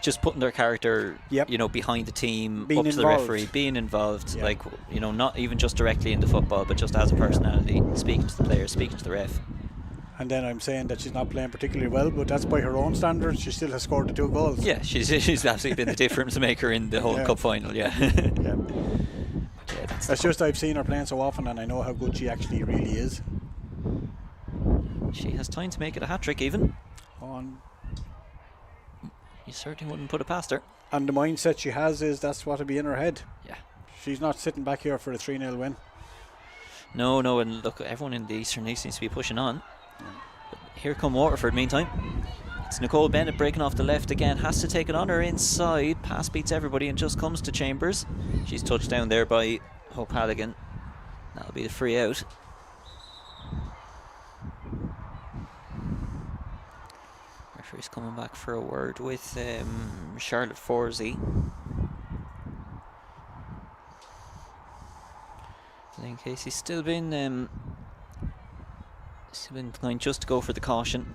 Just putting their character, Yep. behind the team, Being up to the involved. referee, being involved, Yeah. like, not even just directly into football, but just as a personality, speaking to the players, speaking to the ref. And then I'm saying that she's not playing particularly well, but that's by her own standards. She still has scored the 2 goals. Yeah, she's absolutely been the difference maker in the whole Yeah. cup final. Yeah, Yeah. yeah, that's the It's just I've seen her playing so often, and I know how good she actually really is. She has time to make it a hat trick, even. On You certainly wouldn't put it past her. And the mindset she has is that's what will be in her head. Yeah. She's not sitting back here for a 3-0 win. No, and look, everyone in the Eastern League seems to be pushing on. But here come Waterford, meantime. It's Nicole Bennett breaking off the left again. Has to take it on her inside. Pass beats everybody and just comes to Chambers. She's touched down there by Hope Halligan. That'll be the free out. Referee's coming back for a word with Charlotte Forsey. In case he's still been inclined just to go for the caution.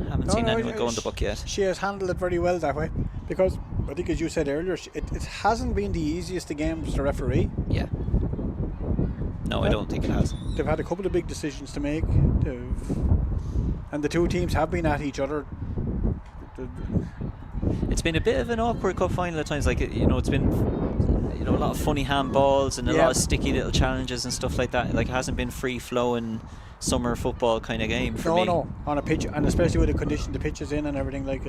Haven't seen anyone go on the book yet. She has handled it very well that way, because I think, as you said earlier, it hasn't been the easiest of games to referee. Yeah. No, I don't think it has. They've had a couple of big decisions to make, and the two teams have been at each other. It's been a bit of an awkward cup final at times. Like, it's been a lot of funny handballs and a lot of sticky little challenges and stuff like that. Like, it hasn't been free flowing summer football kind of game for me. No, on a pitch, and especially with the condition the pitch is in and everything. Like,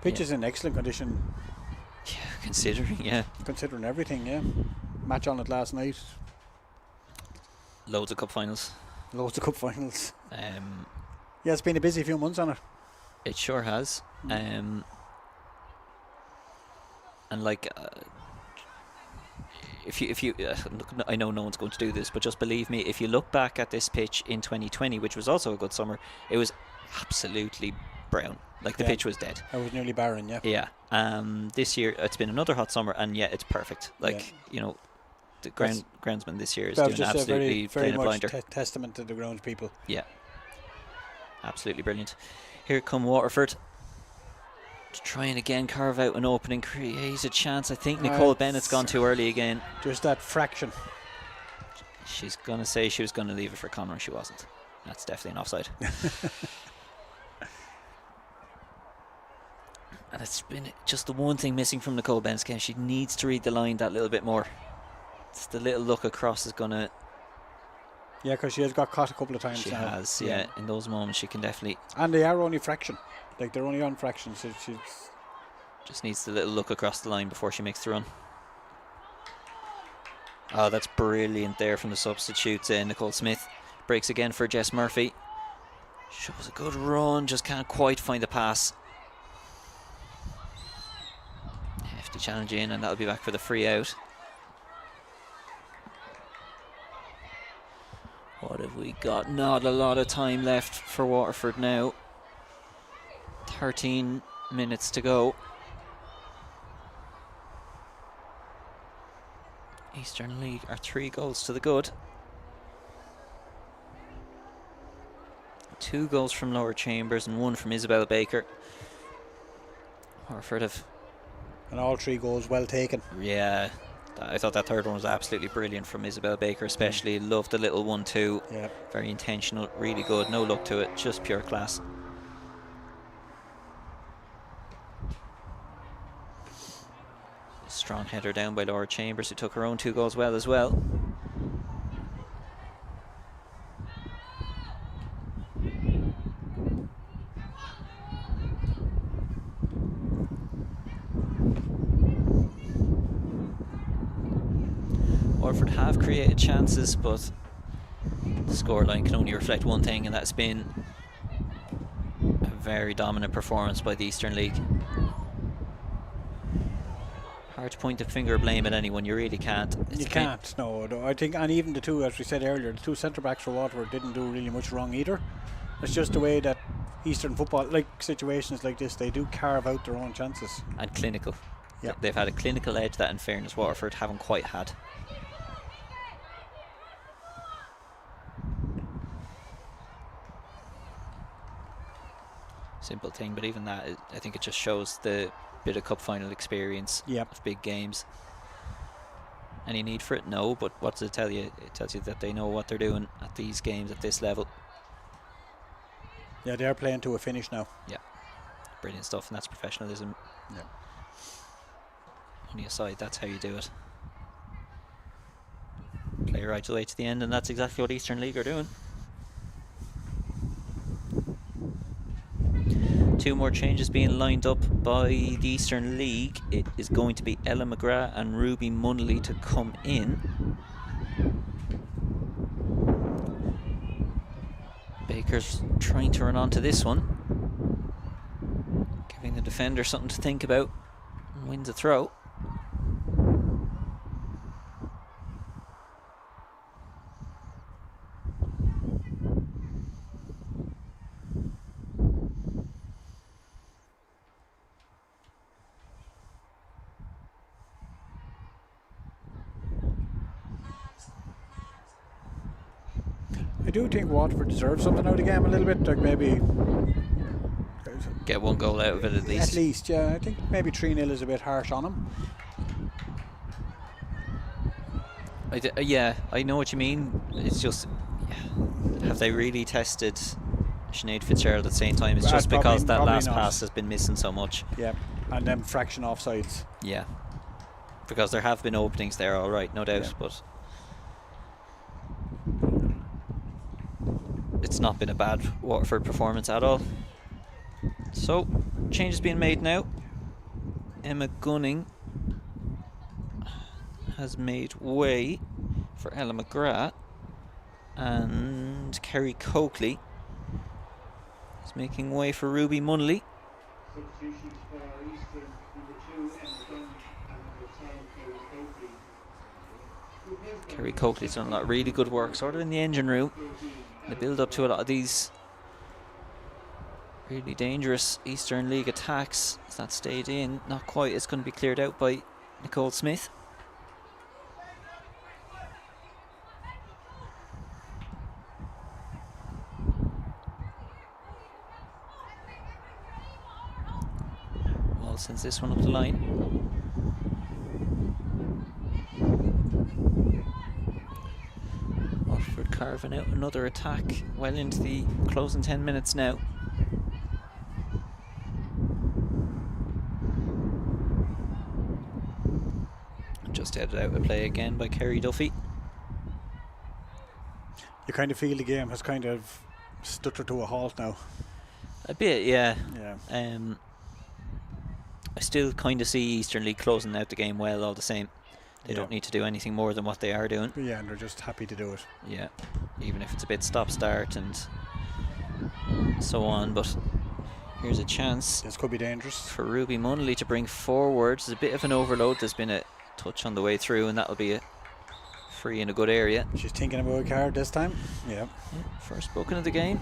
pitch is in excellent condition. Yeah, considering everything. Yeah, match on it last night. Loads of cup finals. Loads of cup finals. Yeah, it's been a busy few months on it. It sure has. And like, if you I know no one's going to do this, but just believe me, if you look back at this pitch in 2020, which was also a good summer, it was absolutely brown. Like, the pitch was dead. It was nearly barren. Yeah. Yeah. This year it's been another hot summer, and it's perfect. Like, the groundsman this year is doing just absolutely a very playing a much blinder. Testament to the ground people. Yeah. Absolutely brilliant. Here come Waterford to try and again carve out an opening, create a chance. I think Nicole Bennett's gone too early again. Just that fraction. She's going to say she was going to leave it for Connor, and she wasn't. That's definitely an offside. And it's been just the one thing missing from Nicole Bennett's game. She needs to read the line that little bit more. It's the little look across is going to... Yeah, because she has got caught a couple of times. She now. has, yeah. In those moments, she can definitely... And they are only fraction. Like, they're only on fractions. So she's just needs the little look across the line before she makes the run. Oh, that's brilliant there from the substitute. Nicole Smith breaks again for Jess Murphy. Shows a good run, just can't quite find the pass. Hefty challenge in, and that'll be back for the free out. What have we got? Not a lot of time left for Waterford now. 13 minutes to go. Eastern League are 3 goals to the good. 2 goals from Laura Chambers and 1 from Isabel Baker. Waterford have... And all 3 goals well taken. Yeah. I thought that third one was absolutely brilliant from Isabel Baker, especially. Loved the little one too. Yeah. Very intentional, really good. No look to it, just pure class. Strong header down by Laura Chambers, who took her own 2 goals well as well. Waterford have created chances, but the scoreline can only reflect one thing, and that's been a very dominant performance by the Eastern League. Hard to point the finger of blame at anyone, you really can't. You can't, no. I think, and even the 2, as we said earlier, the 2 centre-backs for Waterford didn't do really much wrong either. It's just the way that Eastern football, like situations like this, they do carve out their own chances. And clinical. Yeah. They've had a clinical edge that, in fairness, Waterford haven't quite had. simple thing, but even that, I think it just shows the bit of cup final experience of big games. Any need for it? No, but what does it tell you? It tells you that they know what they're doing at these games at this level. Yeah, they're playing to a finish now. Yeah, brilliant stuff, and that's professionalism. Yeah. Only aside, that's how you do it. Play right the way to the end, and that's exactly what Eastern League are doing. 2 more changes being lined up by the Eastern League. It is going to be Ella McGrath and Ruby Munnelly to come in. Baker's trying to run onto this one, giving the defender something to think about, and wins a throw. I do think Waterford deserves something out of the game a little bit, like maybe get 1 goal out of it at least. At least, yeah. I think maybe 3-0 is a bit harsh on them. Yeah, I know what you mean. It's just, have they really tested Sinead Fitzgerald at the same time? It's just because that last pass has been missing so much. Yeah, and then fraction offsides. Yeah, because there have been openings there, all right, no doubt, but it's not been a bad Waterford performance at all. So, changes being made now. Emma Gunning has made way for Ella McGrath, and Kerry Coakley is making way for Ruby Munnelly. Substitutions for Eastern, number 2, Emma Gunning, and number 10, Kerry Coakley. Kerry Coakley's done a lot of really good work, sort of in the engine room. The build up to a lot of these really dangerous Eastern League attacks. As that stayed in, not quite. It's going to be cleared out by Nicole Smith. Well, sends this one up the line. Waterford carving out another attack well into the closing 10 minutes now. Just headed out of play again by Kerry Duffy. You kind of feel the game has kind of stuttered to a halt now. A bit, yeah. Yeah. I still kind of see Eastern League closing out the game well all the same. They don't need to do anything more than what they are doing. Yeah, and they're just happy to do it. Yeah, even if it's a bit stop-start and so on. But here's a chance. This could be dangerous. For Ruby Munnelly to bring forward. There's a bit of an overload. There's been a touch on the way through, and that'll be a free in a good area. She's thinking about a card this time. Yeah. First booking of the game.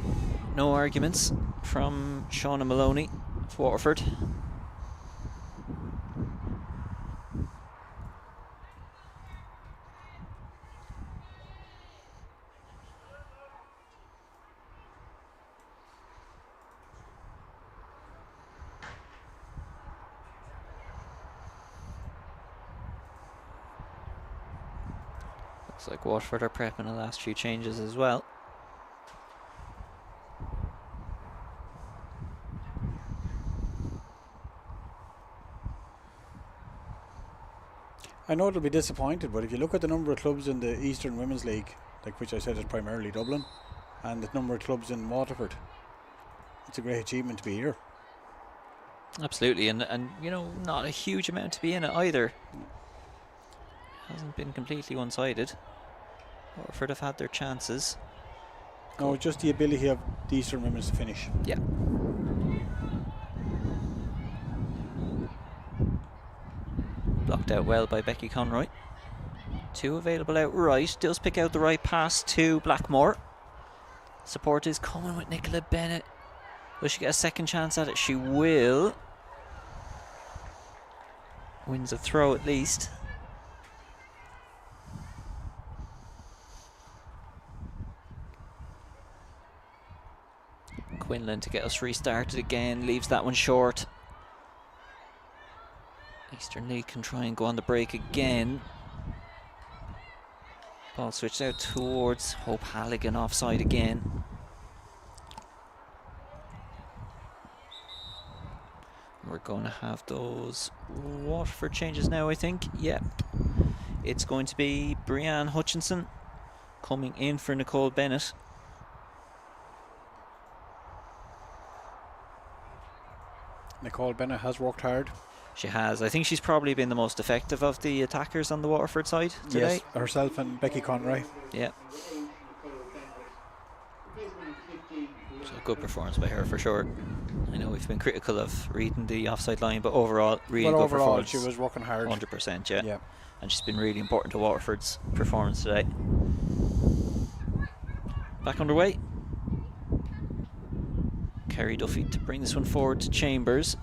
No arguments from Shauna Maloney of Waterford. Looks like Waterford are prepping the last few changes as well. I know they'll be disappointed, but if you look at the number of clubs in the Eastern Women's League, like which I said is primarily Dublin, and the number of clubs in Waterford, it's a great achievement to be here. Absolutely, and you know, not a huge amount to be in it either. Hasn't been completely one-sided. Waterford have had their chances. No, just the ability of the Eastern Women's to finish. Yeah. Blocked out well by Becky Conroy. 2 available out right. Does pick out the right pass to Blackmore. Support is coming with Nicola Bennett. Will she get a second chance at it? She will. Wins a throw at least. Quinlan Struggling to get us restarted again. Leaves that one short. Eastern League can try and go on the break again. Ball switched out towards Hope Halligan, offside again. We're going to have those Waterford changes now, I think. Yep. It's going to be Brianne Hutchinson coming in for Nicole Bennett. Nicole Bennett has worked hard. She has. I think she's probably been the most effective of the attackers on the Waterford side today. Yes, herself and Becky Conroy. Yeah. So good performance by her for sure. I know we've been critical of reading the offside line, but overall, really good performance. She was working hard. 100%, yeah. Yeah. And she's been really important to Waterford's performance today. Back underway. Kerry Duffy to bring this one forward to Chambers.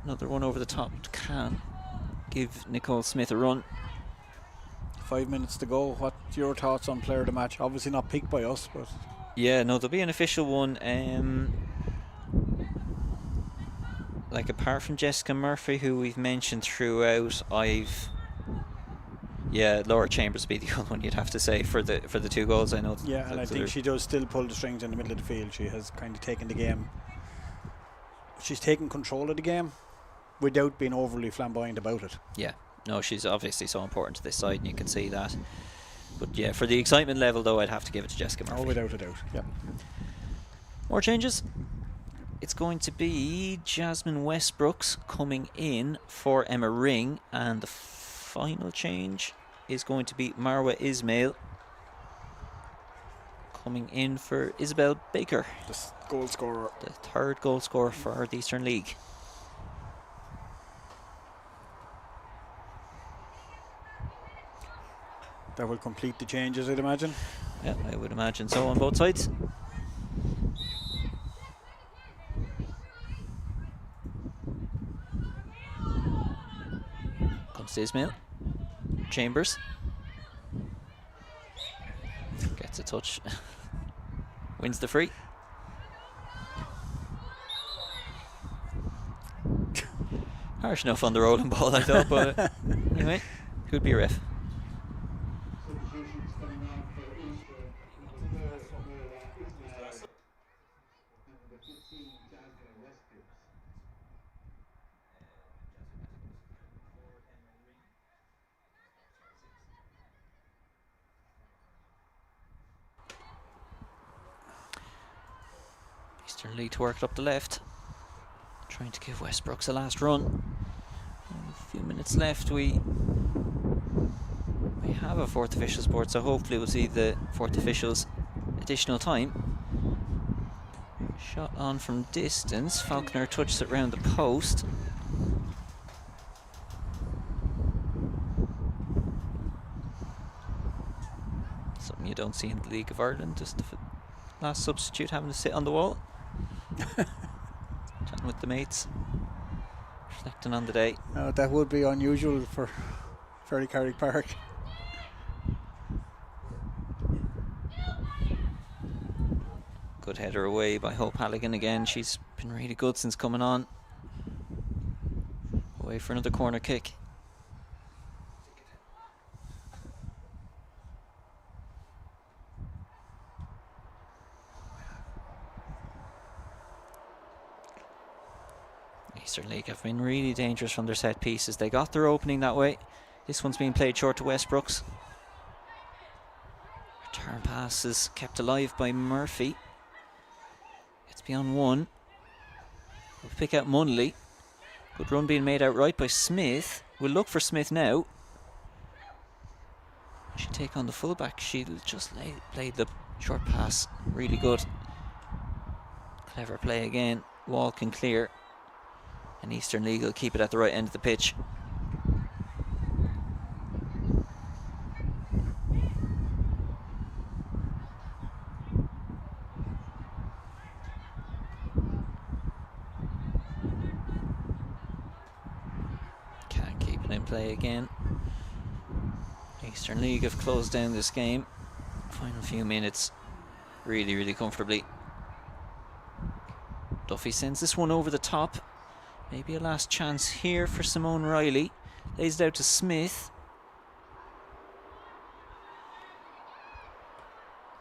Another one over the top can give Nicole Smith a run. 5 minutes to go. What's your thoughts on player of the match? Obviously not picked by us, but yeah, no, there'll be an official one. Like apart from Jessica Murphy, who we've mentioned throughout, Laura Chambers would be the other one you'd have to say for the 2 goals. I know. yeah, and I think she does still pull the strings in the middle of the field. She has kind of taken the game. She's taken control of the game without being overly flamboyant about it. Yeah, no, she's obviously so important to this side, and you can see that. But yeah, for the excitement level, though, I'd have to give it to Jessica Murphy. Oh, without a doubt. Yeah. More changes. It's going to be Jasmine Westbrooks coming in for Emma Ring, and the final change is going to be Marwa Ismail coming in for Isabel Baker, The goal scorer. the 3rd goal scorer for the Eastern League. That will complete the changes, I'd imagine. Yeah, I would imagine so on both sides. Comes to Ismail. Chambers. Gets a touch. Wins the free. Harsh enough on the rolling ball, I thought, but anyway, could be a ref. Eastern League to work it up the left, trying to give Westbrooks a last run. A few minutes left. We have a 4th official's board, so hopefully we'll see the 4th official's additional time. Shot on from distance. Falconer touches it round the post. Something you don't see in the League of Ireland, just the last substitute having to sit on the wall. Chatting with the mates, reflecting on the day. That would be unusual for Ferrycarrig Park. Good header away by Hope Halligan again. She's been really good since coming on. Away for another corner kick. Eastern League have been really dangerous from their set pieces. They got their opening that way. This one's being played short to Westbrooks. Return pass is kept alive by Murphy. It's beyond one. We'll pick out Munley. Good run being made outright by Smith. We'll look for Smith now. She'll take on the fullback. She'll just play the short pass. Really good. Clever play again. Wall can clear. And Eastern League will keep it at the right end of the pitch. Can't keep it in play again. Eastern League have closed down this game. Final few minutes really, really comfortably. Duffy sends this one over the top. Maybe a last chance here for Simone Riley. Lays it out to Smith.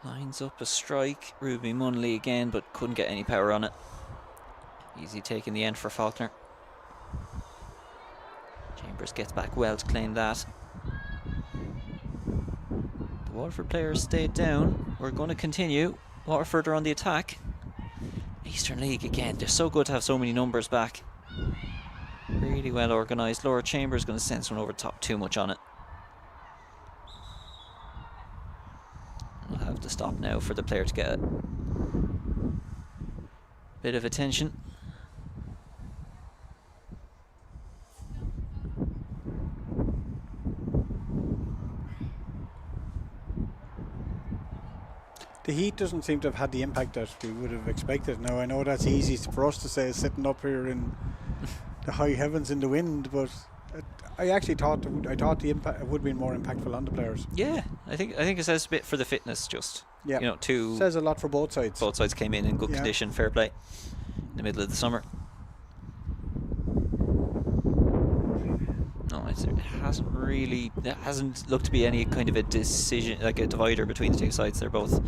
Lines up a strike. Ruby Munley again, but couldn't get any power on it. Easy taking the end for Faulkner. Chambers gets back well to claim that. The Waterford players stayed down. We're going to continue. Waterford are on the attack. Eastern League again. They're so good to have so many numbers back. Really well organised. Laura Chambers going to send someone over the top. Too much on it. We'll have to stop now for the player to get a bit of attention. The heat doesn't seem to have had the impact that we would have expected. Now, I know that's easy for us to say, sitting up here in the high heavens in the wind, but I actually thought the impact would be more impactful on the players. Yeah, I think it says a bit for the fitness. Just Yeah, you know, says a lot for both sides. both sides came in good condition, fair play, in the middle of the summer. No, it hasn't looked to be any kind of a decision, like a divider between the two sides. They're both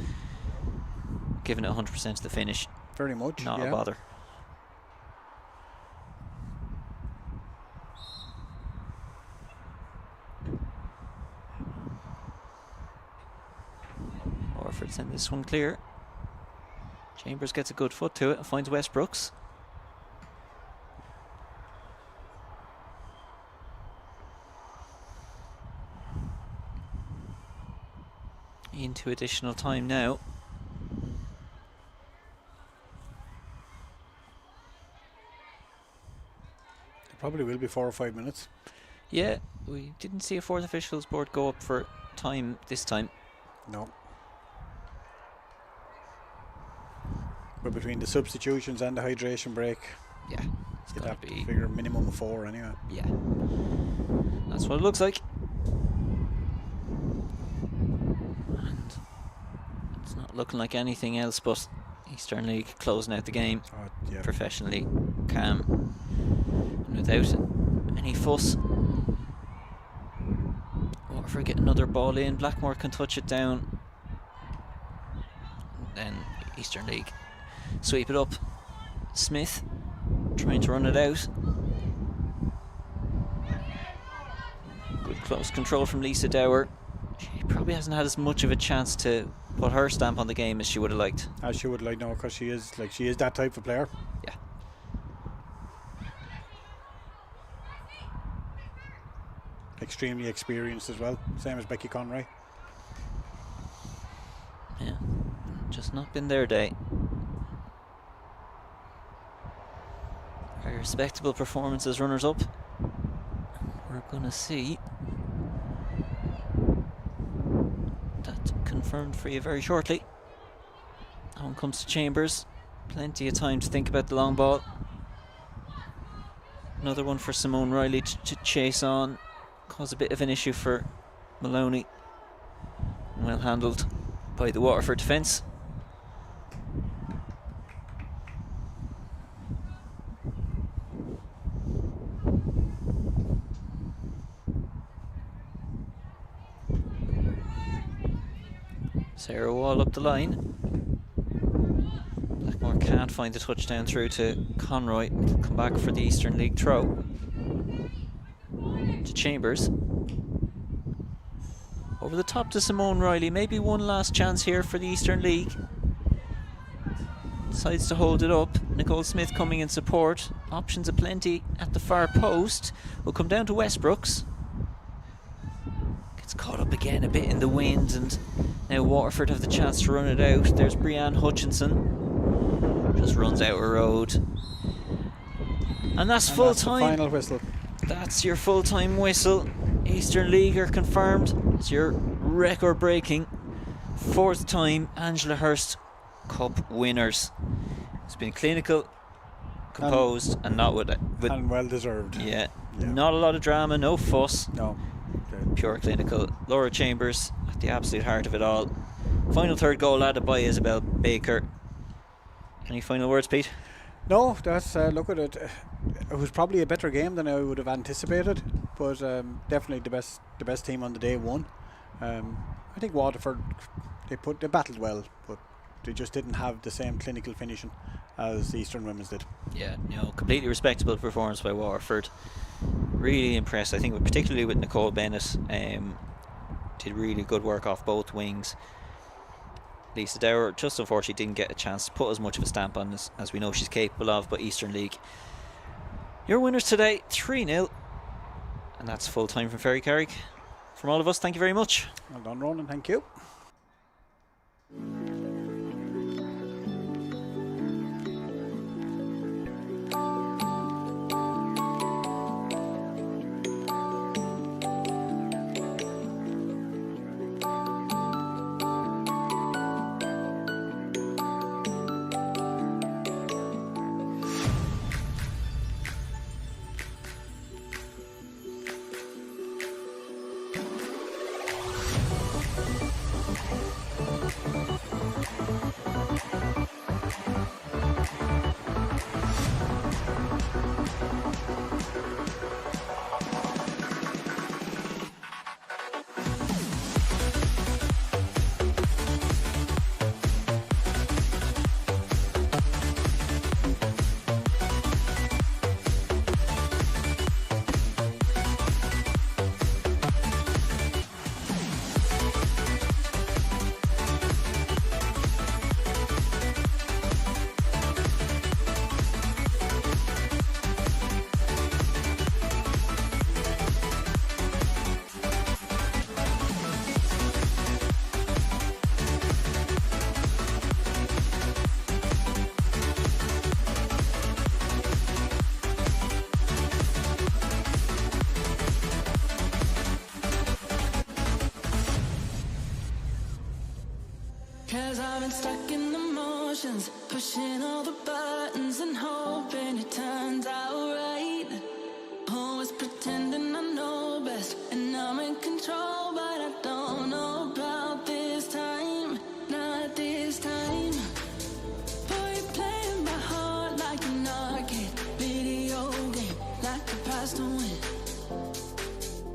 giving it 100% to the finish. Very much. Not a bother. Waterford send this one clear. Chambers gets a good foot to it and finds Westbrooks. Into additional time now. It probably will be 4 or 5 minutes. Yeah, we didn't see a fourth officials board go up for time this time. No. But between the substitutions and the hydration break, Yeah, it's you'd got have to to be. figure a minimum of 4 anyway. Yeah, that's what it looks like. And it's not looking like anything else but Eastern League closing out the game Yeah. professionally, calm, and without any fuss. Waterford get another ball in. Blackmore can touch it down. Then Eastern League sweep it up. Smith trying to run it out. Good close control from Lisa Dower. She probably hasn't had as much of a chance to put her stamp on the game as she would have liked. As she would like, no, because she is that type of player. Yeah. Extremely experienced as well, same as Becky Conroy. Yeah, just not been their day. Very respectable performance as runners-up. We're going to see that confirmed for you very shortly. That one comes to Chambers. Plenty of time to think about the long ball. Another one for Simone Riley to chase on. Cause a bit of an issue for Maloney. Well handled by the Waterford defence. Sarah Wall up the line. Blackmore can't find the touchdown through to Conroy. It'll come back for the Eastern League throw to Chambers. Over the top to Simone Riley. Maybe one last chance here for the Eastern League. Decides to hold it up. Nicole Smith coming in support. Options aplenty at the far post. Will come down to Westbrooks. Gets caught up again a bit in the wind, and now Waterford have the chance to run it out. There's Brianne Hutchinson. Just runs out a road. And that's full time. Final whistle. That's your full-time whistle. Eastern League are confirmed. It's your record-breaking 4th time Angela Hearst Cup winners. It's been clinical, composed, and not with And well deserved. yeah, not a lot of drama, no fuss. No. Pure clinical. Laura Chambers at the absolute heart of it all. Final third goal added by Isabel Baker. Any final words, Pete? No, that's look at it. It was probably a better game than I would have anticipated, but definitely the best team on the day won. I think Waterford they battled well, but they just didn't have the same clinical finishing as the Eastern Women's did. Yeah, no, completely respectable performance by Waterford. Really impressed. I think particularly with Nicole Bennett, did really good work off both wings. Lisa Dower just unfortunately didn't get a chance to put as much of a stamp on this as we know she's capable of, but Eastern League. Your winners today, 3-0. And that's full time from Ferrycarrig. From all of us, thank you very much. Well done, Ronan, thank you. Cause I've been stuck in the motions, pushing all the buttons and hoping it turns out right. Always pretending I know best, and I'm in control, but I don't know about this time, not this time. Boy, you're playing my heart like an arcade video game, like a past to win.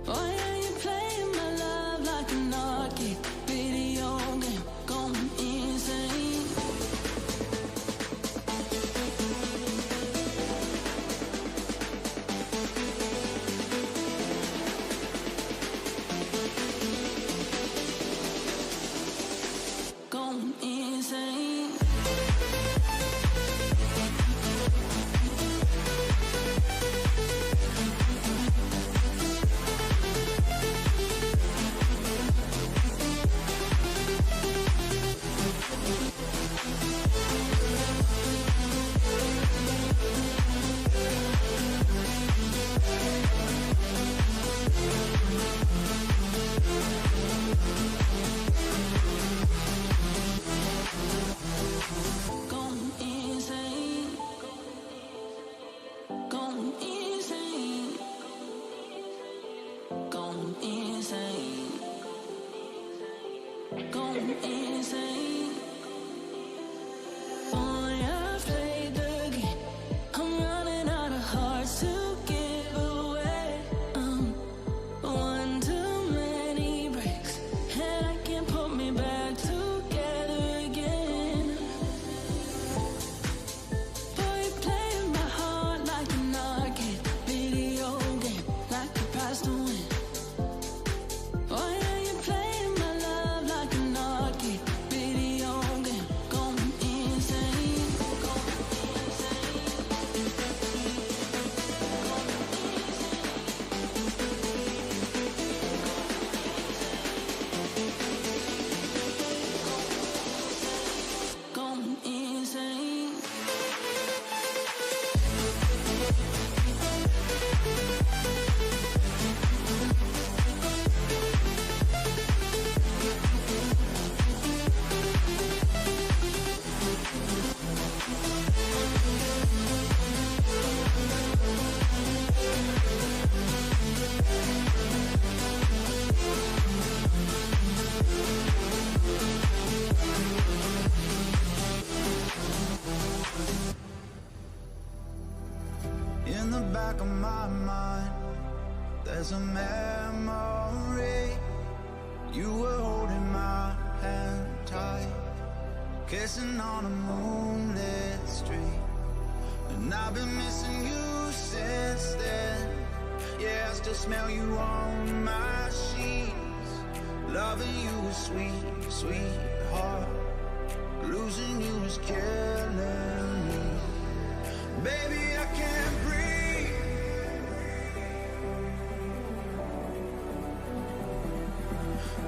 Oh yeah, you're playing my love like an arcade video game, going insane. Going insane. Going insane. Going insane. Going insane. Going insane. Boy, I've played the game. I'm running out of hearts to give away. One too many breaks, and I can't put me back together again. Boy, you're playing my heart like an arcade video game, like a prize to win. Oh yeah, you're playing my love like an arcade video my mind. There's a memory. You were holding my hand tight, kissing on a moonlit street. And I've been missing you since then. Yeah, I still smell you on my sheets. Loving you is sweet, sweetheart. Losing you is killing me. Baby, I can't breathe.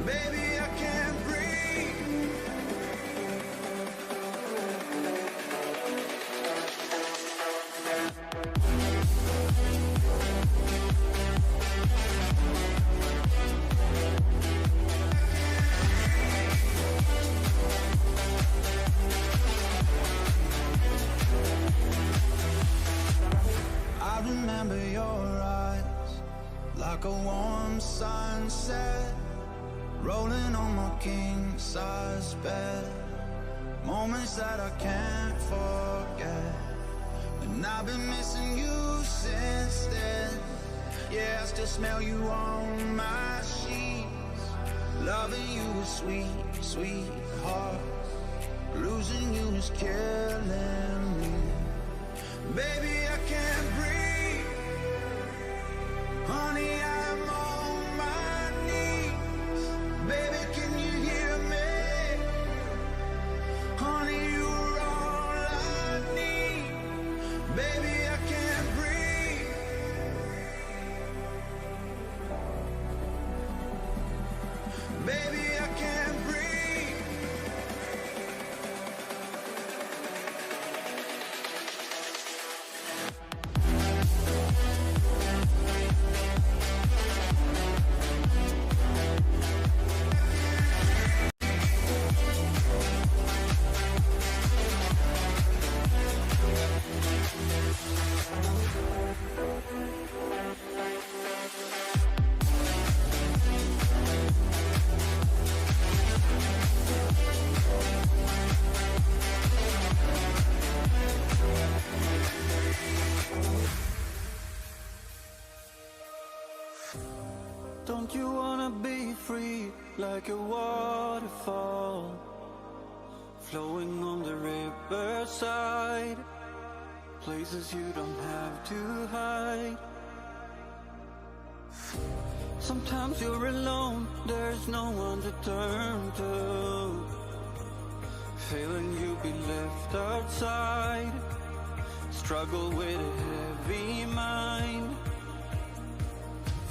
Baby, I can't breathe. I remember your eyes like a warm sunset, rolling on my king-size bed. Moments that I can't forget. And I've been missing you since then. Yeah, I still smell you on my sheets. Loving you is sweet, sweetheart. Losing you is killing me. Baby, I can't breathe. Honey, I'm on my knees. Baby, can you hear me? Honey, you're all I need. Baby, I can't breathe. Baby, I can't breathe. Don't you wanna be free like a waterfall, flowing on the riverside, places you don't have to hide. Sometimes you're alone, there's no one to turn to, feeling you be left outside, struggle with a heavy mind.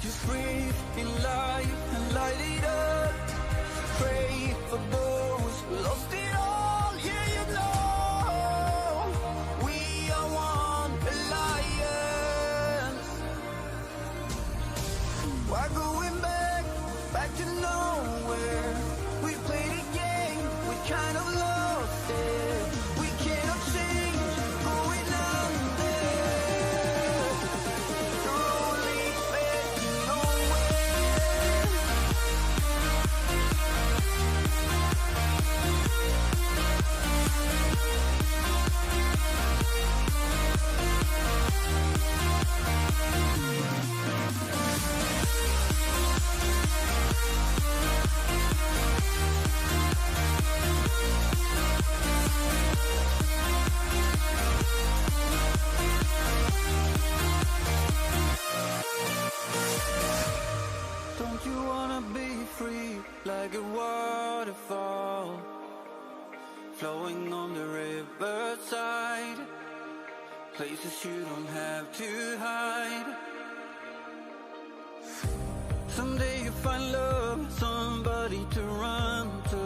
Just breathe in life and light it up. Pray for those who lost it all. Yeah, you know we are one alliance. Why going back to nowhere? We played a game, we kind of lost it. We cannot change, going under. The road leads back to nowhere. Don't you wanna be free like a waterfall, flowing on the riverside, places you don't have to hide. Someday you find love, somebody to run to,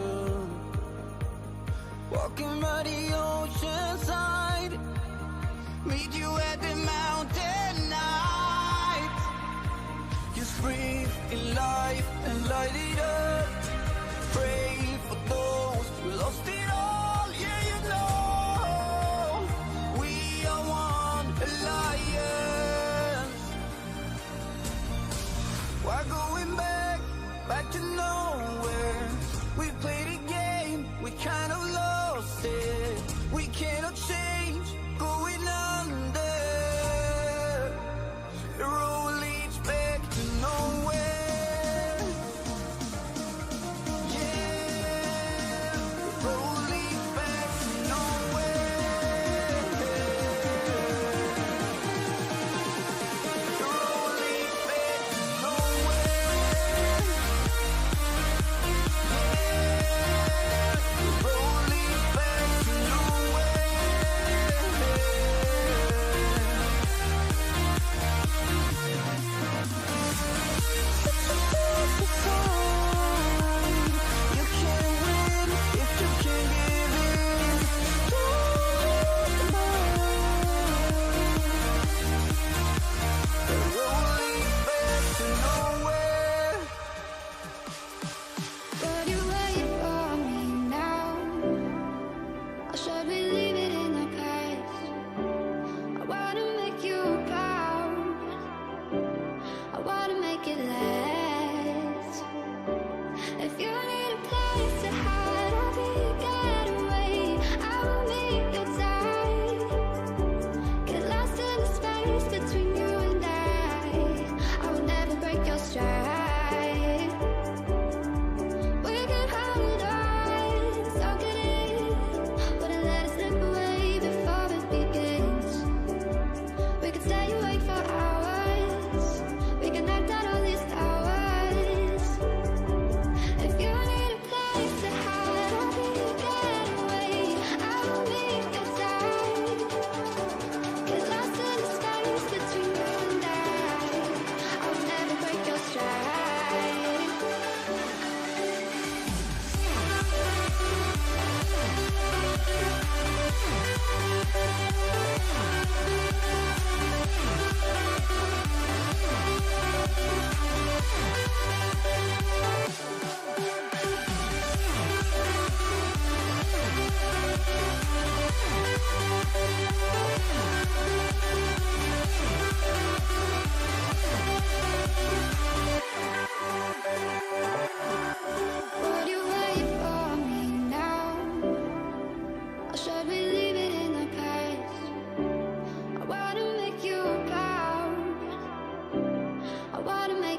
walking by the ocean side, meet you at the mountain night. Just breathe in life and light it up. Pray for those who lost it all. Yeah, you know we are one alliance. Why going back to nowhere? We played a game, we kind of lost it. We cannot change, going under.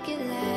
make it last.